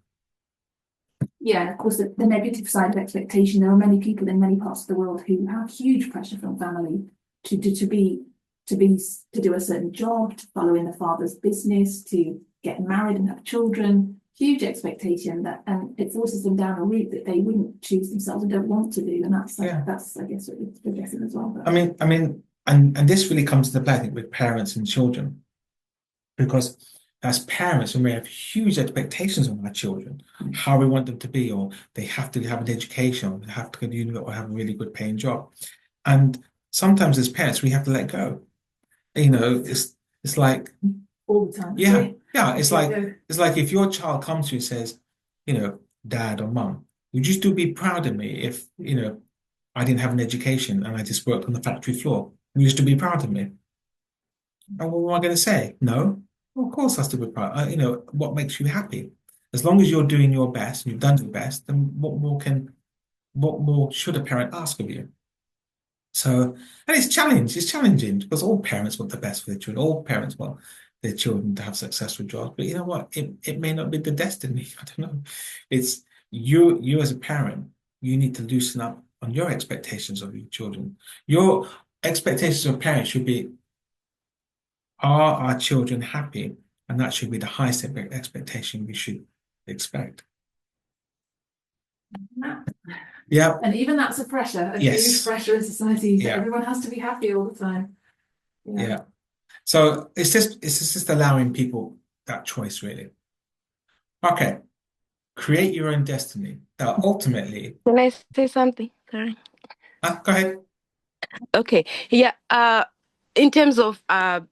Yeah, of course, the negative side of expectation. There are many people in many parts of the world who have huge pressure from family to do a certain job, to follow in the father's business, to get married and have children. Huge expectation that, and it forces them down a route that they wouldn't choose themselves and don't want to do. And that's Yeah. that's I guess what you're guessing as well. But And this really comes into play, I think, with parents and children, because as parents, we may have huge expectations on our children, how we want them to be, or they have to have an education, or they have to go to university, or have a really good paying job. And sometimes as parents, we have to let go. It's like all the time. yeah. It's like if your child comes to you and says, Dad or Mum, would you still be proud of me if I didn't have an education and I just worked on the factory floor? Would you still be proud of me? And what am I going to say? No. Well, of course I still be proud. What makes you happy? As long as you're doing your best and you've done your best, then what more should a parent ask of you? So, and it's challenging because all parents want the best for their children. All parents want their children to have successful jobs. But you know what? It may not be the destiny. I don't know. It's you as a parent, you need to loosen up on your expectations of your children. Your expectations of parents should be, are our children happy? And that should be the highest expectation we should expect. Yeah. And even that's a pressure, a huge pressure in society that everyone has to be happy all the time. Yeah. So it's just allowing people that choice, really. Okay. Create your own destiny. Now, ultimately, Can I say something? Sorry. go ahead. Okay. Yeah. in terms of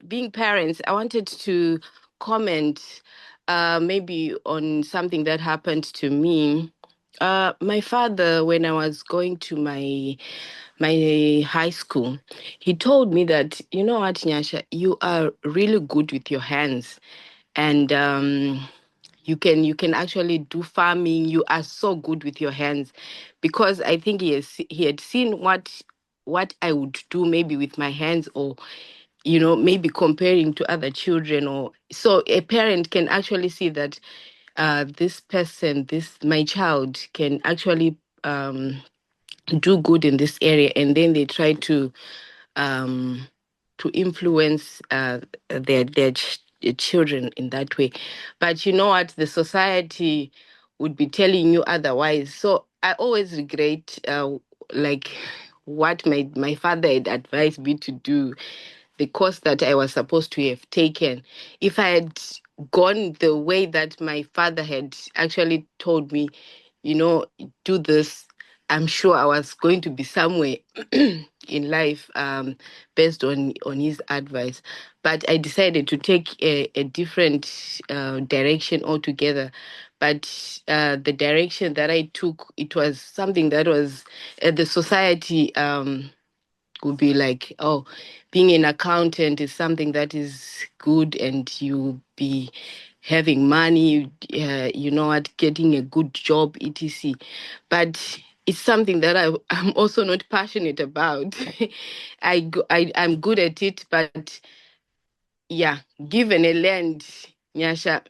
being parents, I wanted to comment maybe on something that happened to me. My father, when I was going to my high school, he told me that, you know what, Nyasha, you are really good with your hands, and you can actually do farming. You are so good with your hands, because I think he had seen what I would do maybe with my hands, or maybe comparing to other children. Or so a parent can actually see that this person, this my child, can actually do good in this area, and then they try um to influence their children in that way. But you know what, the society would be telling you otherwise. So I always regret like what my father had advised me to do, the course that I was supposed to have taken. If I had gone the way that my father had actually told me, do this, I'm sure I was going to be somewhere in life, based on his advice. But I decided to take a different direction altogether. But the direction that I took, it was something that was the society. Would be like, oh, being an accountant is something that is good, and you be having money, you know what, getting a good job, etc. But it's something that I'm also not passionate about. I'm good at it, but yeah, given a land, Nyasha,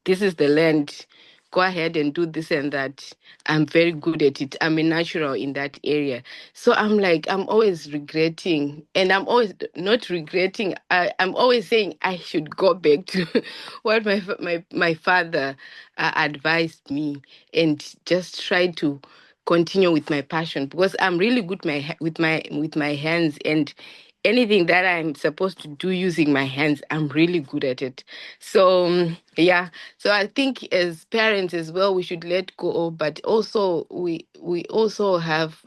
this is the land. Go ahead and do this and that. I'm very good at it. I'm a natural in that area. So I'm like, I'm always regretting, and I'm always not regretting. I'm always saying I should go back to what my father advised me, and just try to continue with my passion, because I'm really good with my hands, and anything that I'm supposed to do using my hands, I'm really good at it. So yeah, so I think as parents as well, we should let go, but also we also have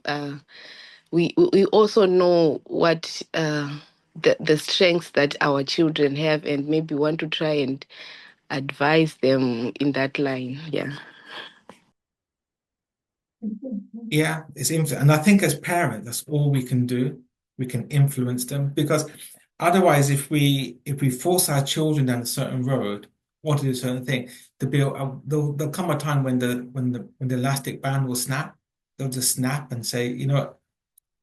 we also know what the strengths that our children have, and maybe want to try and advise them in that line. Yeah. Yeah, it's influence, and I think as parents, that's all we can do. We can influence them because otherwise, if we force our children down a certain road or to do a certain thing, there'll come a time when the elastic band will snap. They'll just snap and say,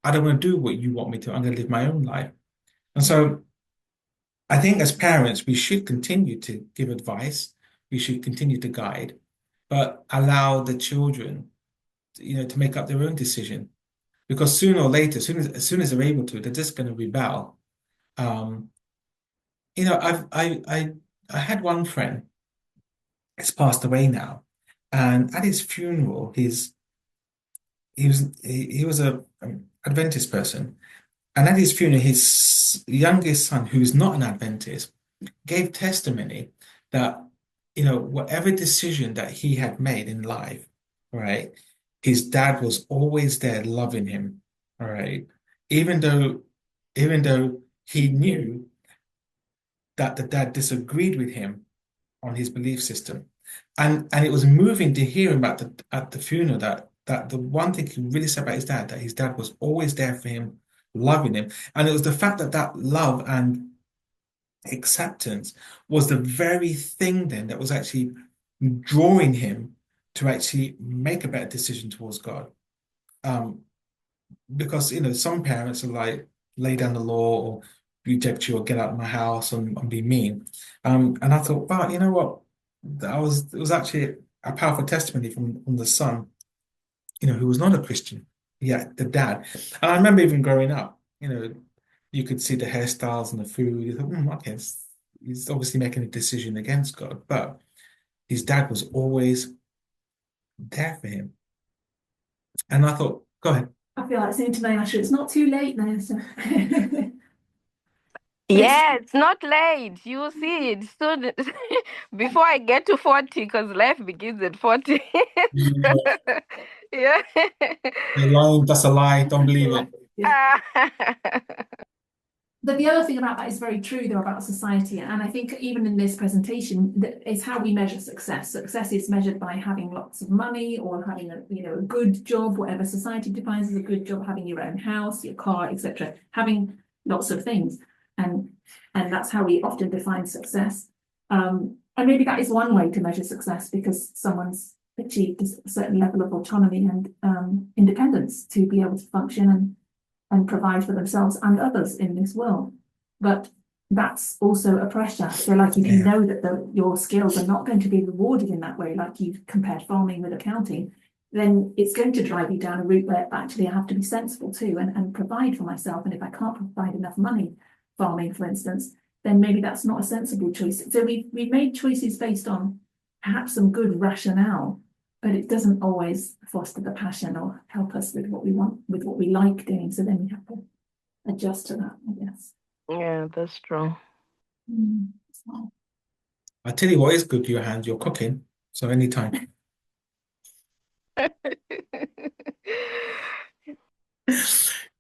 I don't want to do what you want me to. I'm going to live my own life. And so I think as parents, we should continue to give advice. We should continue to guide, but allow the children, to make up their own decision. Because sooner or later, as soon as they're able to, they're just going to rebel. Um, I had one friend. It's passed away now, and at his funeral, he was a Adventist person, and at his funeral, his youngest son, who is not an Adventist, gave testimony that, whatever decision that he had made in life, right, his dad was always there loving him, all right, even though, even though he knew that the dad disagreed with him on his belief system. And it was moving to hear him at the funeral that the one thing he really said about his dad, that his dad was always there for him, loving him. And it was the fact that that love and acceptance was the very thing then that was actually drawing him to actually make a better decision towards God. Um, because some parents are like lay down the law or reject you or get out of my house and be mean. And I thought, wow, you know what? It was actually a powerful testimony from the son, who was not a Christian. Yeah, the dad. And I remember even growing up, you could see the hairstyles and the food. You thought, okay, he's obviously making a decision against God. But his dad was always there for him. And I thought, go ahead. I feel like saying to Natasha, it's not too late now. So it's Yeah, it's not late. You will see it soon. Before I get to 40, because life begins at 40. Yeah. You're lying, that's a lie. Don't believe it. yeah. Ah. The But the other thing about that is very true, though, about society. And I think even in this presentation, that is how we measure success. Success is measured by having lots of money or having a good job, whatever society defines as a good job, having your own house, your car, etc., having lots of things. And that's how we often define success. And maybe that is one way to measure success because someone's achieved a certain level of autonomy and independence to be able to function and provide for themselves and others in this world. But that's also a pressure. So like if you Yeah. know that your skills are not going to be rewarded in that way, like you've compared farming with accounting, then it's going to drive you down a route where actually I have to be sensible too and provide for myself. And if I can't provide enough money, farming, for instance, then maybe that's not a sensible choice. So we've made choices based on perhaps some good rationale, but it doesn't always foster the passion or help us with what we want, with what we like doing. So then we have to adjust to that, I guess. Yeah, that's true. So, I tell you what is good for your hands, you're cooking. So anytime.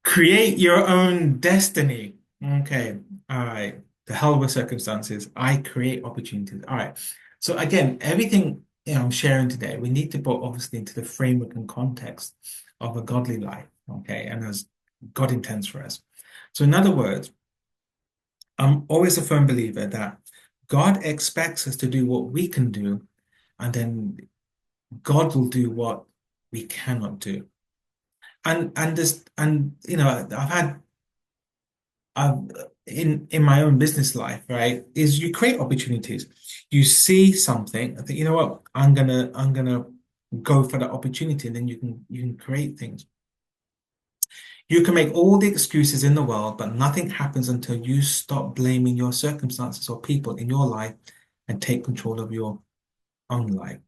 Create your own destiny. Okay. All right. The hell with circumstances. I create opportunities. All right. So again, everything I'm sharing today, we need to put obviously into the framework and context of a godly life. Okay. And as God intends for us. So in other words, I'm always a firm believer that God expects us to do what we can do, and then God will do what we cannot do. And this and I've in my own business life, right, is you create opportunities. You see something, I think, you know what, I'm gonna go for that opportunity, and then you can create things. You can make all the excuses in the world, but nothing happens until you stop blaming your circumstances or people in your life and take control of your own life.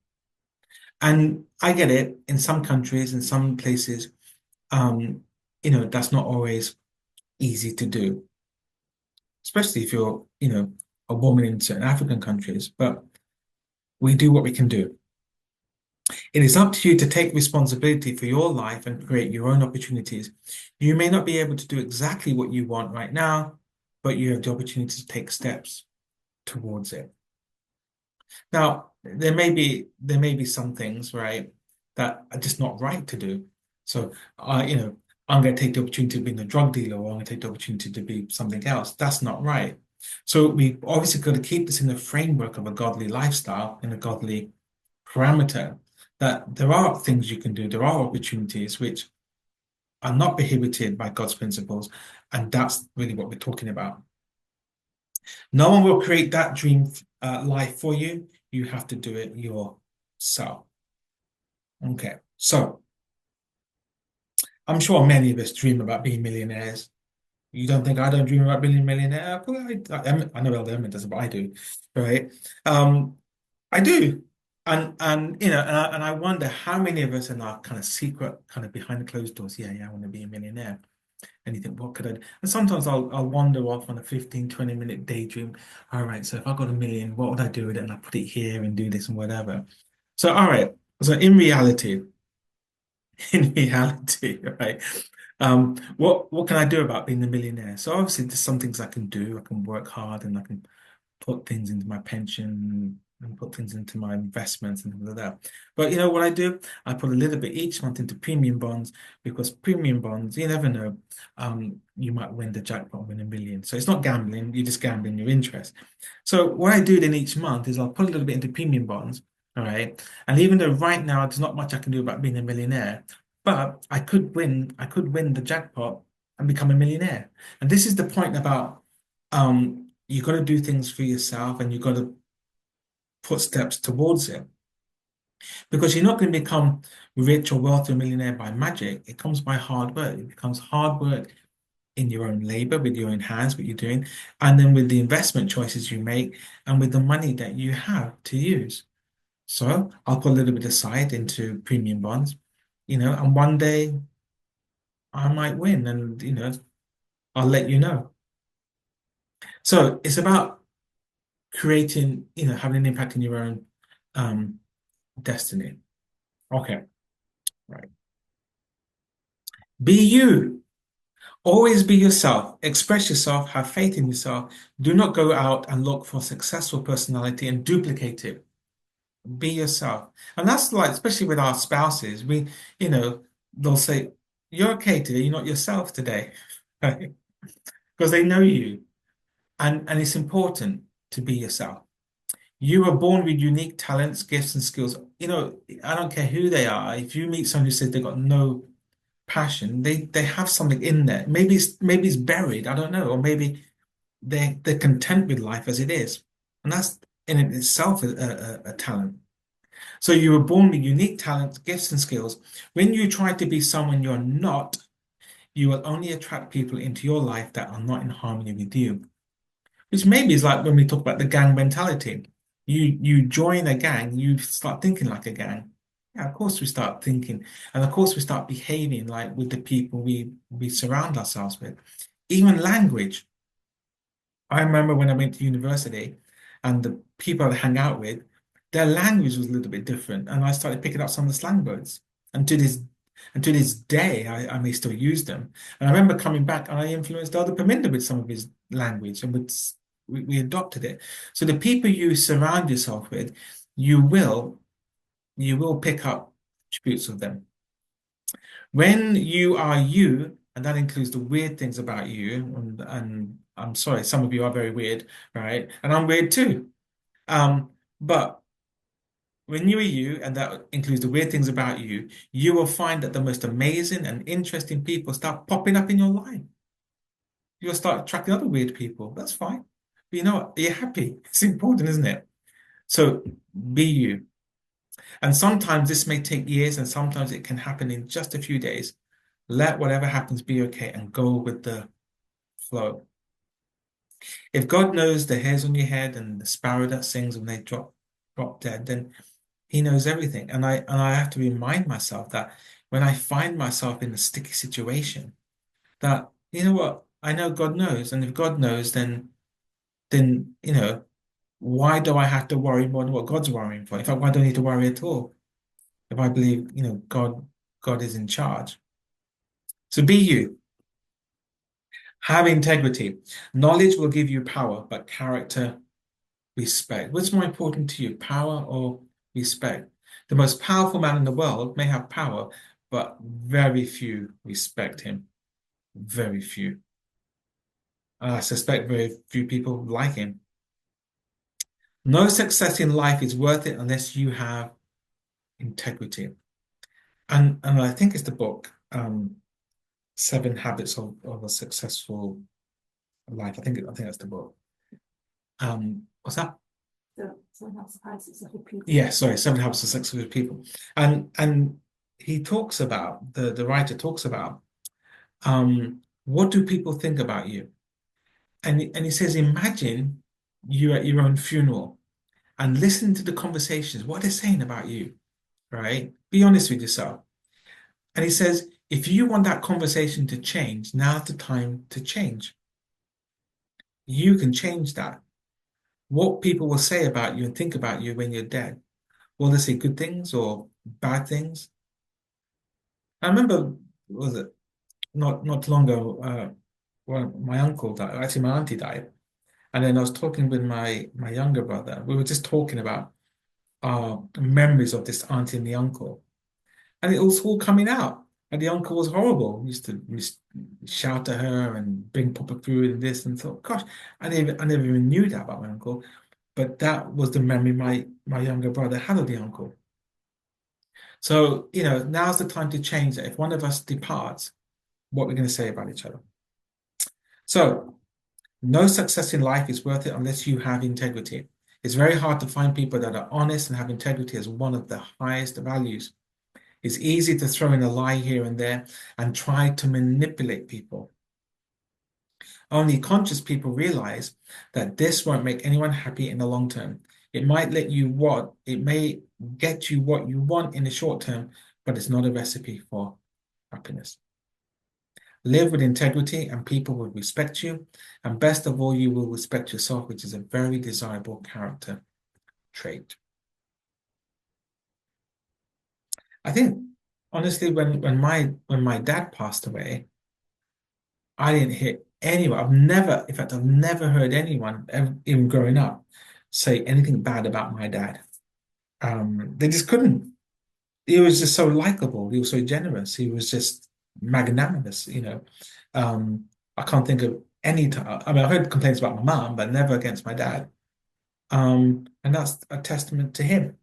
And I get it, in some countries, in some places, um, that's not always easy to do, especially if you're, a woman in certain African countries, but we do what we can do. It is up to you to take responsibility for your life and create your own opportunities. You may not be able to do exactly what you want right now, but you have the opportunity to take steps towards it. Now, there may be some things, right, that are just not right to do. So, I'm going to take the opportunity of being a drug dealer, or I'm going to take the opportunity to be something else. That's not right. So we obviously got to keep this in the framework of a godly lifestyle and a godly parameter. That there are things you can do, there are opportunities which are not prohibited by God's principles, and that's really what we're talking about. No one will create that dream life for you. You have to do it yourself. Okay, so I'm sure many of us dream about being millionaires. You don't think I don't dream about being a millionaire? Well, I know Emma doesn't, but I do, right? I do, and I wonder how many of us in our kind of secret, kind of behind the closed doors. Yeah, yeah, I want to be a millionaire. And you think, what could I do? And sometimes I'll wander off on a 15, 20-minute daydream. All right, so if I got a million, what would I do with it? And I put it here and do this and whatever. So, all right. So in reality, in reality, right? What can I do about being a millionaire? So obviously there's some things I can do. I can work hard and I can put things into my pension and put things into my investments and things like that. But you know what I do? I put a little bit each month into premium bonds, because premium bonds, you never know. You might win the jackpot, win a million. So it's not gambling, you're just gambling your interest. So what I do then each month is I'll put a little bit into premium bonds, all right? And even though right now there's not much I can do about being a millionaire, but I could win the jackpot and become a millionaire. And this is the point about you got to do things for yourself, and you got to put steps towards it, because you're not going to become rich or wealthy or millionaire by magic. It comes by hard work. It becomes hard work in your own labor, with your own hands, what you're doing, and then with the investment choices you make, and with the money that you have to use. So I'll put a little bit aside into premium bonds, and one day I might win, and I'll let you know. So it's about creating, having an impact in your own um, destiny. Okay, right. Be you. Always be yourself, express yourself, have faith in yourself. Do not go out and look for a successful personality and duplicate it. Be yourself. And that's like, especially with our spouses, you know, they'll say, you're okay today, you're not yourself today. Right? Because they know you. And it's important to be yourself. You were born with unique talents, gifts, and skills. I don't care who they are. If you meet someone who says they've got no passion, they have something in there. Maybe it's buried, I don't know, or maybe they're content with life as it is. And that's in itself a talent. So you were born with unique talents, gifts, and skills. When you try to be someone you're not, you will only attract people into your life that are not in harmony with you. Which maybe is like when we talk about the gang mentality. You join a gang, you start thinking like a gang. Yeah, of course we start thinking, and of course we start behaving like with the people we surround ourselves with. Even language. I remember when I went to university and the people I hang out with, their language was a little bit different. And I started picking up some of the slang words. And to this day, I may still use them. And I remember coming back and I influenced Elder Paminda with some of his language and we adopted it. So the people you surround yourself with, you will you will pick up attributes of them. When you are you, and that includes the weird things about you, and I'm sorry, some of you are very weird, right? And I'm weird too. But when you are you, and that includes the weird things about you, you will find that the most amazing and interesting people start popping up in your life. You'll start attracting other weird people. That's fine. But you know what? You're happy. It's important, isn't it? So be you. And sometimes this may take years, and sometimes it can happen in just a few days. Let whatever happens be okay and go with the flow. If God knows the hairs on your head and the sparrow that sings when they drop dead, then He knows everything. And I have to remind myself that when I find myself in a sticky situation, that you know what, I know God knows, and if God knows, then why do I have to worry more than what God's worrying for? In fact, why do I need to worry at all? If I believe God is in charge. So be you. Have integrity. Knowledge will give you power, but character, respect. What's more important to you, power or respect? The most powerful man in the world may have power, but very few respect him. Very few. I suspect very few people like him. No success in life is worth it unless you have integrity. And I think it's the book, Seven Habits of a Successful Life. I think that's the book. What's that? So that's successful people. Yeah, sorry, Seven Habits of Successful People. And he talks about the writer talks about what do people think about you? And he says, imagine you at your own funeral and listen to the conversations, what they're saying about you, right? Be honest with yourself. And he says, if you want that conversation to change, now's the time to change. You can change that. What people will say about you and think about you when you're dead. Will they say good things or bad things? I remember, was it not long ago, well, my uncle died, actually my auntie died. And then I was talking with my younger brother. We were just talking about our memories of this auntie and the uncle. And it was all coming out. And the uncle was horrible. He used to shout at her and bring proper food and this and thought, gosh, I never even knew that about my uncle. But that was the memory my younger brother had of the uncle. So, now's the time to change that. If one of us departs, what we're going to say about each other. So, no success in life is worth it unless you have integrity. It's very hard to find people that are honest and have integrity as one of the highest values. It's easy to throw in a lie here and there and try to manipulate people. Only conscious people realize that this won't make anyone happy in the long term. It may get you what you want in the short term, but it's not a recipe for happiness. Live with integrity and people will respect you. And best of all, you will respect yourself, which is a very desirable character trait. I think, honestly, when my dad passed away, I didn't hear anyone. I've never, in fact, I've never heard anyone, even growing up, say anything bad about my dad. They just couldn't. He was just so likable. He was so generous. He was just magnanimous, you know. I can't think of any time. I mean, I've heard complaints about my mom, but never against my dad. And that's a testament to him.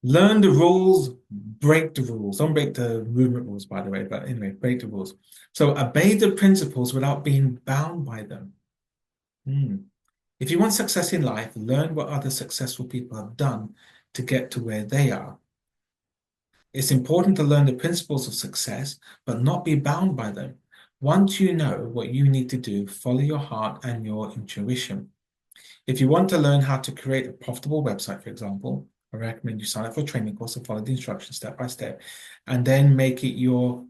Learn the rules, break the rules. Don't break the movement rules, by the way, but anyway, break the rules. So obey the principles without being bound by them. If you want success in life, learn what other successful people have done to get to where they are. It's important to learn the principles of success, but not be bound by them. Once you know what you need to do, follow your heart and your intuition. If you want to learn how to create a profitable website, for example, I recommend you sign up for a training course and follow the instructions step by step, and then make it your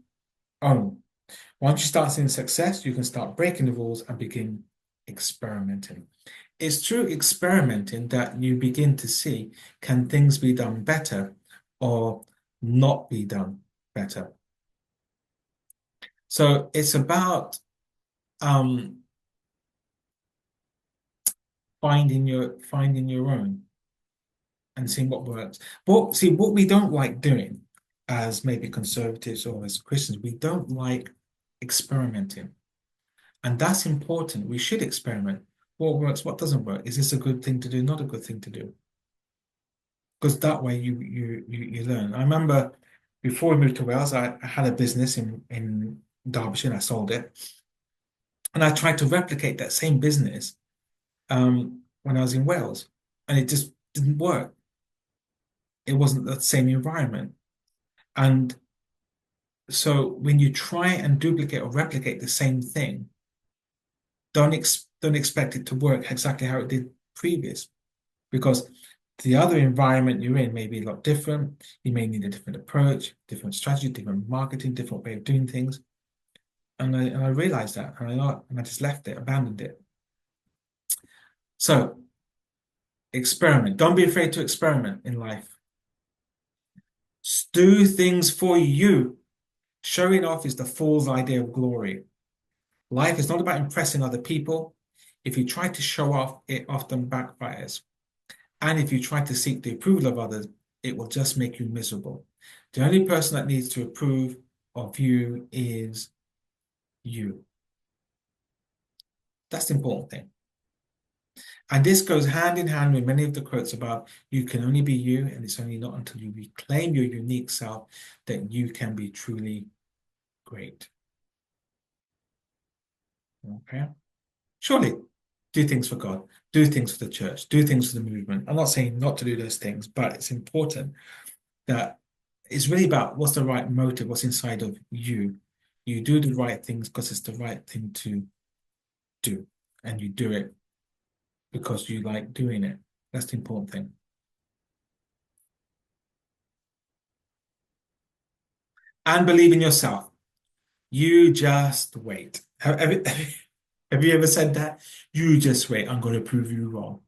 own. Once you start seeing success, you can start breaking the rules and begin experimenting. It's through experimenting that you begin to see, can things be done better or not be done better? So it's about finding your own and seeing what works. But see, what we don't like doing as maybe conservatives or as Christians, we don't like experimenting. And that's important. We should experiment. What works, what doesn't work? Is this a good thing to do, not a good thing to do? Because that way you learn. I remember before we moved to Wales, I had a business in Derbyshire and I sold it. And I tried to replicate that same business when I was in Wales, and it just didn't work. It wasn't the same environment. And so when you try and duplicate or replicate the same thing, don't expect it to work exactly how it did previous, because the other environment you're in may be a lot different. You may need a different approach, different strategy, different marketing, different way of doing things. And I realized that, and I just left it, abandoned it. So experiment. Don't be afraid to experiment in life. Do things for you. Showing off is the fool's idea of glory. Life is not about impressing other people. If you try to show off, it often backfires. And if you try to seek the approval of others, it will just make you miserable. The only person that needs to approve of you is you. That's the important thing. And this goes hand in hand with many of the quotes about you can only be you, and it's only not until you reclaim your unique self that you can be truly great. Okay? Surely, do things for God, do things for the church, do things for the movement. I'm not saying not to do those things, but it's important that it's really about what's the right motive, what's inside of you. You do the right things because it's the right thing to do, and you do it because you like doing it. That's the important thing. And believe in yourself. You just wait. Have you ever said that? You just wait. I'm going to prove you wrong.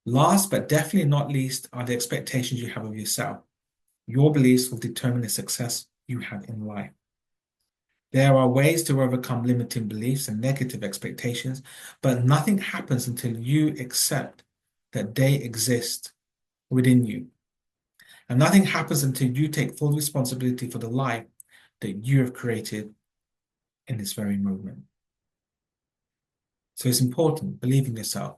Last but definitely not least are the expectations you have of yourself. Your beliefs will determine the success you have in life. There are ways to overcome limiting beliefs and negative expectations, but nothing happens until you accept that they exist within you. And nothing happens until you take full responsibility for the life that you have created in this very moment. So it's important, believe in yourself.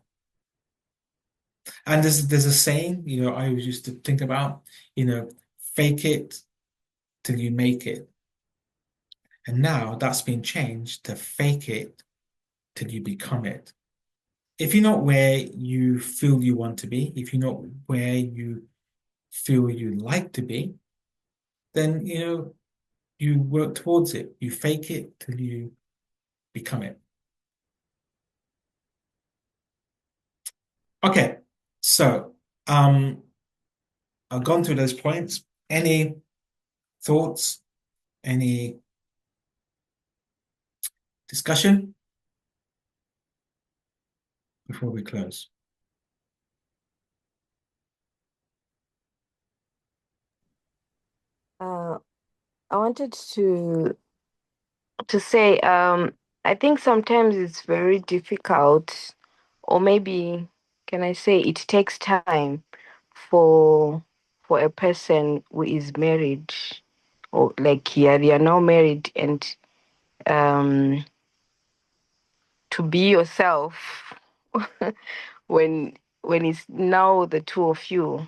And there's a saying, I always used to think about, fake it till you make it. And now that's been changed to fake it till you become it. If you're not where you feel you want to be, if you're not where you feel you like to be, then, you work towards it. You fake it till you become it. Okay, so I've gone through those points. Any thoughts? Any discussion before we close? Uh, I wanted to say, I think sometimes it's very difficult, or maybe can I say it takes time for a person who is married, or like yeah, they are now married, and um to be yourself when it's now the two of you,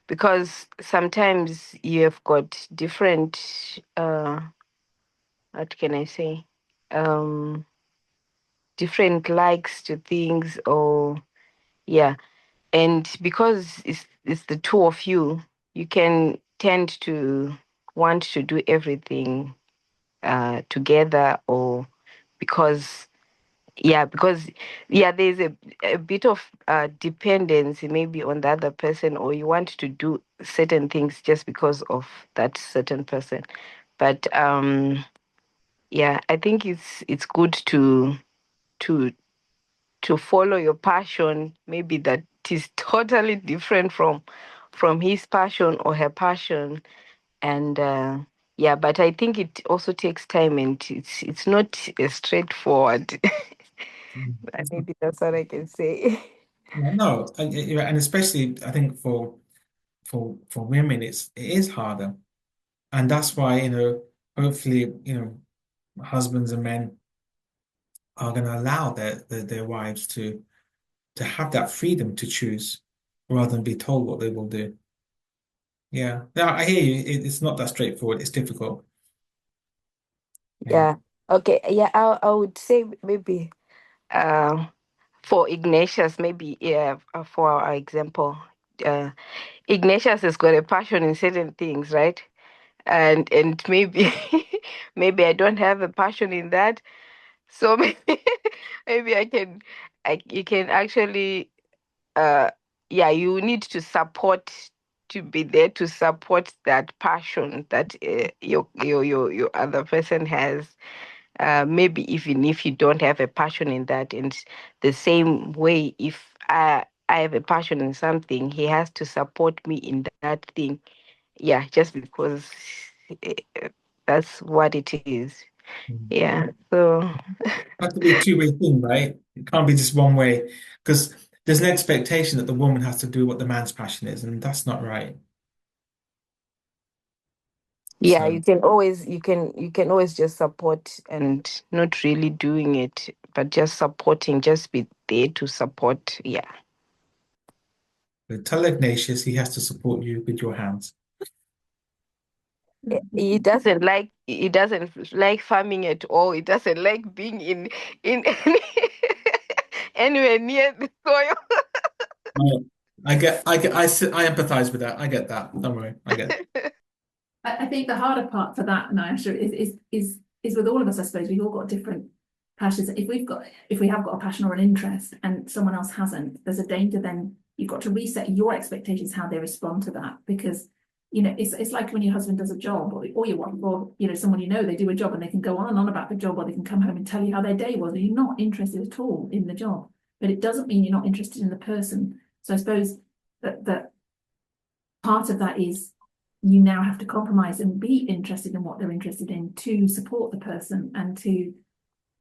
because sometimes you have got different what can I say, um different likes to things, or yeah, and because it's the two of you, you can tend to want to do everything together, or because because there's a bit of dependency maybe on the other person, or you want to do certain things just because of that certain person. But I think it's good to follow your passion, maybe that is totally different from his passion or her passion. And but I think it also takes time, and it's not straightforward. Mm. But maybe that's what I can say. Yeah, no, and especially I think for women, it is harder, and that's why hopefully husbands and men are going to allow their wives to have that freedom to choose rather than be told what they will do. Yeah, yeah, I hear you. It's not that straightforward. It's difficult. Yeah. Yeah. Okay. Yeah, I would say maybe uh, for Ignatius, maybe for our example, uh, Ignatius has got a passion in certain things, right? And maybe maybe I don't have a passion in that, so maybe you can actually you need to support, to be there to support that passion that your other person has, maybe even if you don't have a passion in that. And the same way, if I have a passion in something, he has to support me in that thing, just because uh, that's what it is. Mm. Yeah, so It has to be a two-way thing, right? It can't be just one way because there's an expectation that the woman has to do what the man's passion is, and that's not right. yeah, So you can always just support, and not really doing it, but just supporting, just be there to support. Yeah. tell Ignatius he has to support you with your hands. He doesn't like farming at all. He doesn't like being in anywhere near the soil. Right. I empathize with that. I get that. Don't worry. I get I think the harder part for that, Nyasha, is with all of us. I suppose we've all got different passions. If we have got a passion or an interest, and someone else hasn't, there's a danger. Then you've got to reset your expectations how they respond to that, because it's like when your husband does a job, or your wife, or someone they do a job, and they can go on and on about the job, or they can come home and tell you how their day was, and you're not interested at all in the job. But it doesn't mean you're not interested in the person. So I suppose that part of that is you now have to compromise and be interested in what they're interested in to support the person, and to,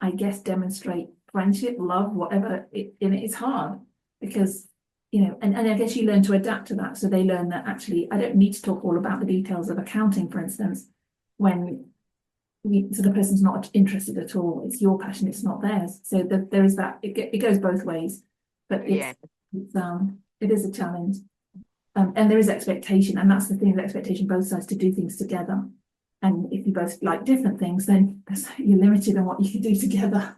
I guess, demonstrate friendship, love, whatever. And it's hard because, and I guess you learn to adapt to that. So they learn that actually, I don't need to talk all about the details of accounting, for instance, when so the person's not interested at all. It's your passion, it's not theirs. So there is that, it goes both ways, but Yeah. it is a challenge. And there is expectation, and that's the thing, the expectation both sides to do things together. And if you both like different things, then you're limited on what you can do together.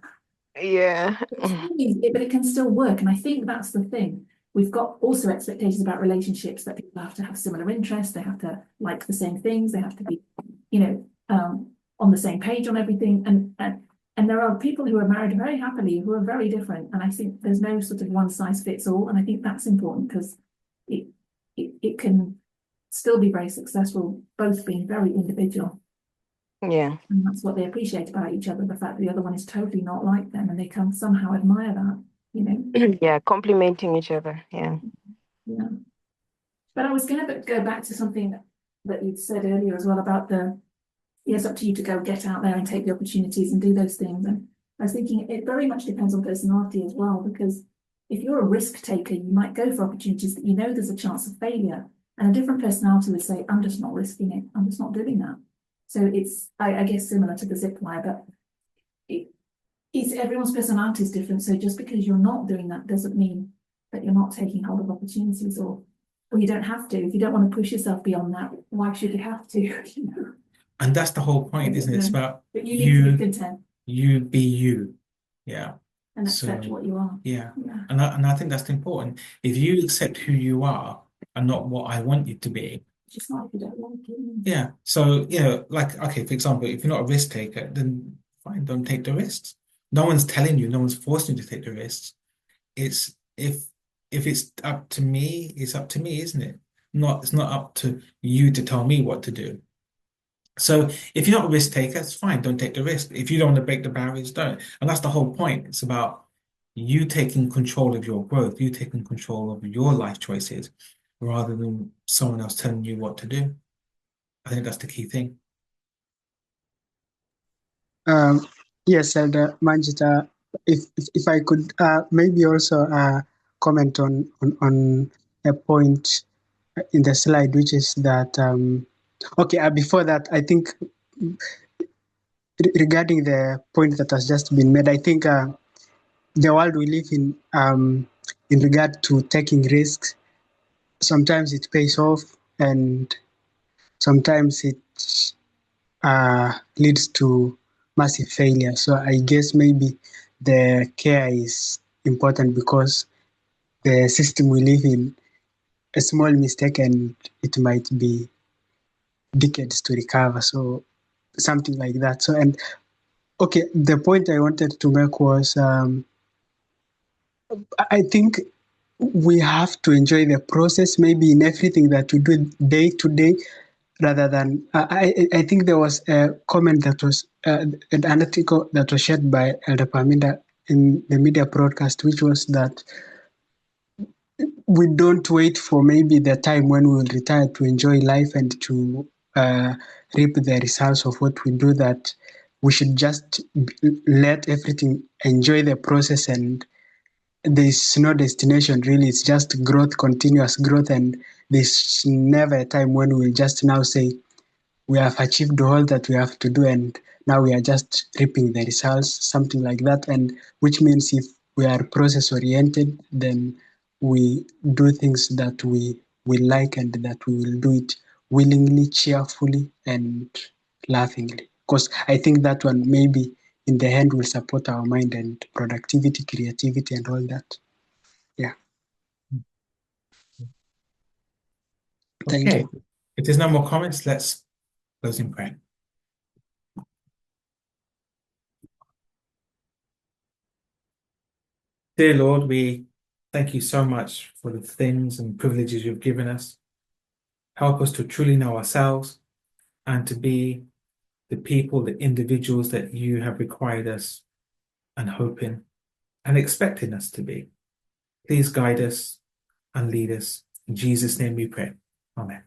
Yeah. But it can still work. And I think that's the thing. We've got also expectations about relationships, that people have to have similar interests, they have to like the same things, they have to be, on the same page on everything. And there are people who are married very happily who are very different. And I think there's no sort of one size fits all. And I think that's important, because it it can still be very successful, both being very individual. Yeah. And that's what they appreciate about each other, the fact that the other one is totally not like them, and they can somehow admire that. Yeah, complementing each other. Yeah. Yeah. But I was going to go back to something that you'd said earlier as well, about the it's up to you to go get out there and take the opportunities and do those things. And I was thinking it very much depends on personality as well, because if you're a risk taker, you might go for opportunities that you know there's a chance of failure. And a different personality would say, I'm just not risking it. I'm just not doing that. So I guess, similar to the zip wire, but it's everyone's personality is different. So just because you're not doing that doesn't mean that you're not taking hold of opportunities, or you don't have to. If you don't want to push yourself beyond that, why should you have to? You know? And that's the whole point, isn't it? It's about But you need to be you, content you be you. Yeah. and So accept what you are. yeah. Yeah. And I think that's important. If you accept who you are and not what I want you to be, Just not if you don't like it. yeah. So, you know, like, okay, for example, if you're not a risk taker, then fine, don't take the risks. No one's telling you, no one's forcing you to take the risks. It's if it's up to me, it's up to me, isn't it? It's not up to you to tell me what to do. So if you're not a risk taker, it's fine, don't take the risk. If you don't want to break the barriers, don't. And that's the whole point. It's about you taking control of your growth, you taking control of your life choices rather than someone else telling you what to do. I think that's the key thing. Um, yes, and Manjit, if I could maybe also comment on a point in the slide, which is that okay. Before that, I think regarding the point that has just been made, I think the world we live in regard to taking risks, sometimes it pays off, and sometimes it leads to massive failure. So I guess maybe the care is important because the system we live in, a small mistake and it might be decades to recover. So something like that. So, and okay, the point I wanted to make was I think we have to enjoy the process maybe in everything that we do day to day rather than I think there was a comment that was an article that was shared by Elder Paminda in the media broadcast, which was that we don't wait for maybe the time when we will retire to enjoy life and to reap the results of what we do, that we should just let everything enjoy the process, and there's no destination really. It's just growth, continuous growth, and there's never a time when we'll just now say we have achieved all that we have to do and now we are just reaping the results, something like that. And which means if we are process oriented, then we do things that we like and that we will do it willingly, cheerfully, and laughingly. Because I think that one maybe in the end will support our mind and productivity, creativity, and all that. Yeah. Thank Okay. you. If there's no more comments, let's close in prayer. Dear Lord, we thank you so much for the things and privileges you've given us. Help us to truly know ourselves and to be the people, the individuals that you have required us and hoping and expecting us to be. Please guide us and lead us. In Jesus' name we pray. Amen.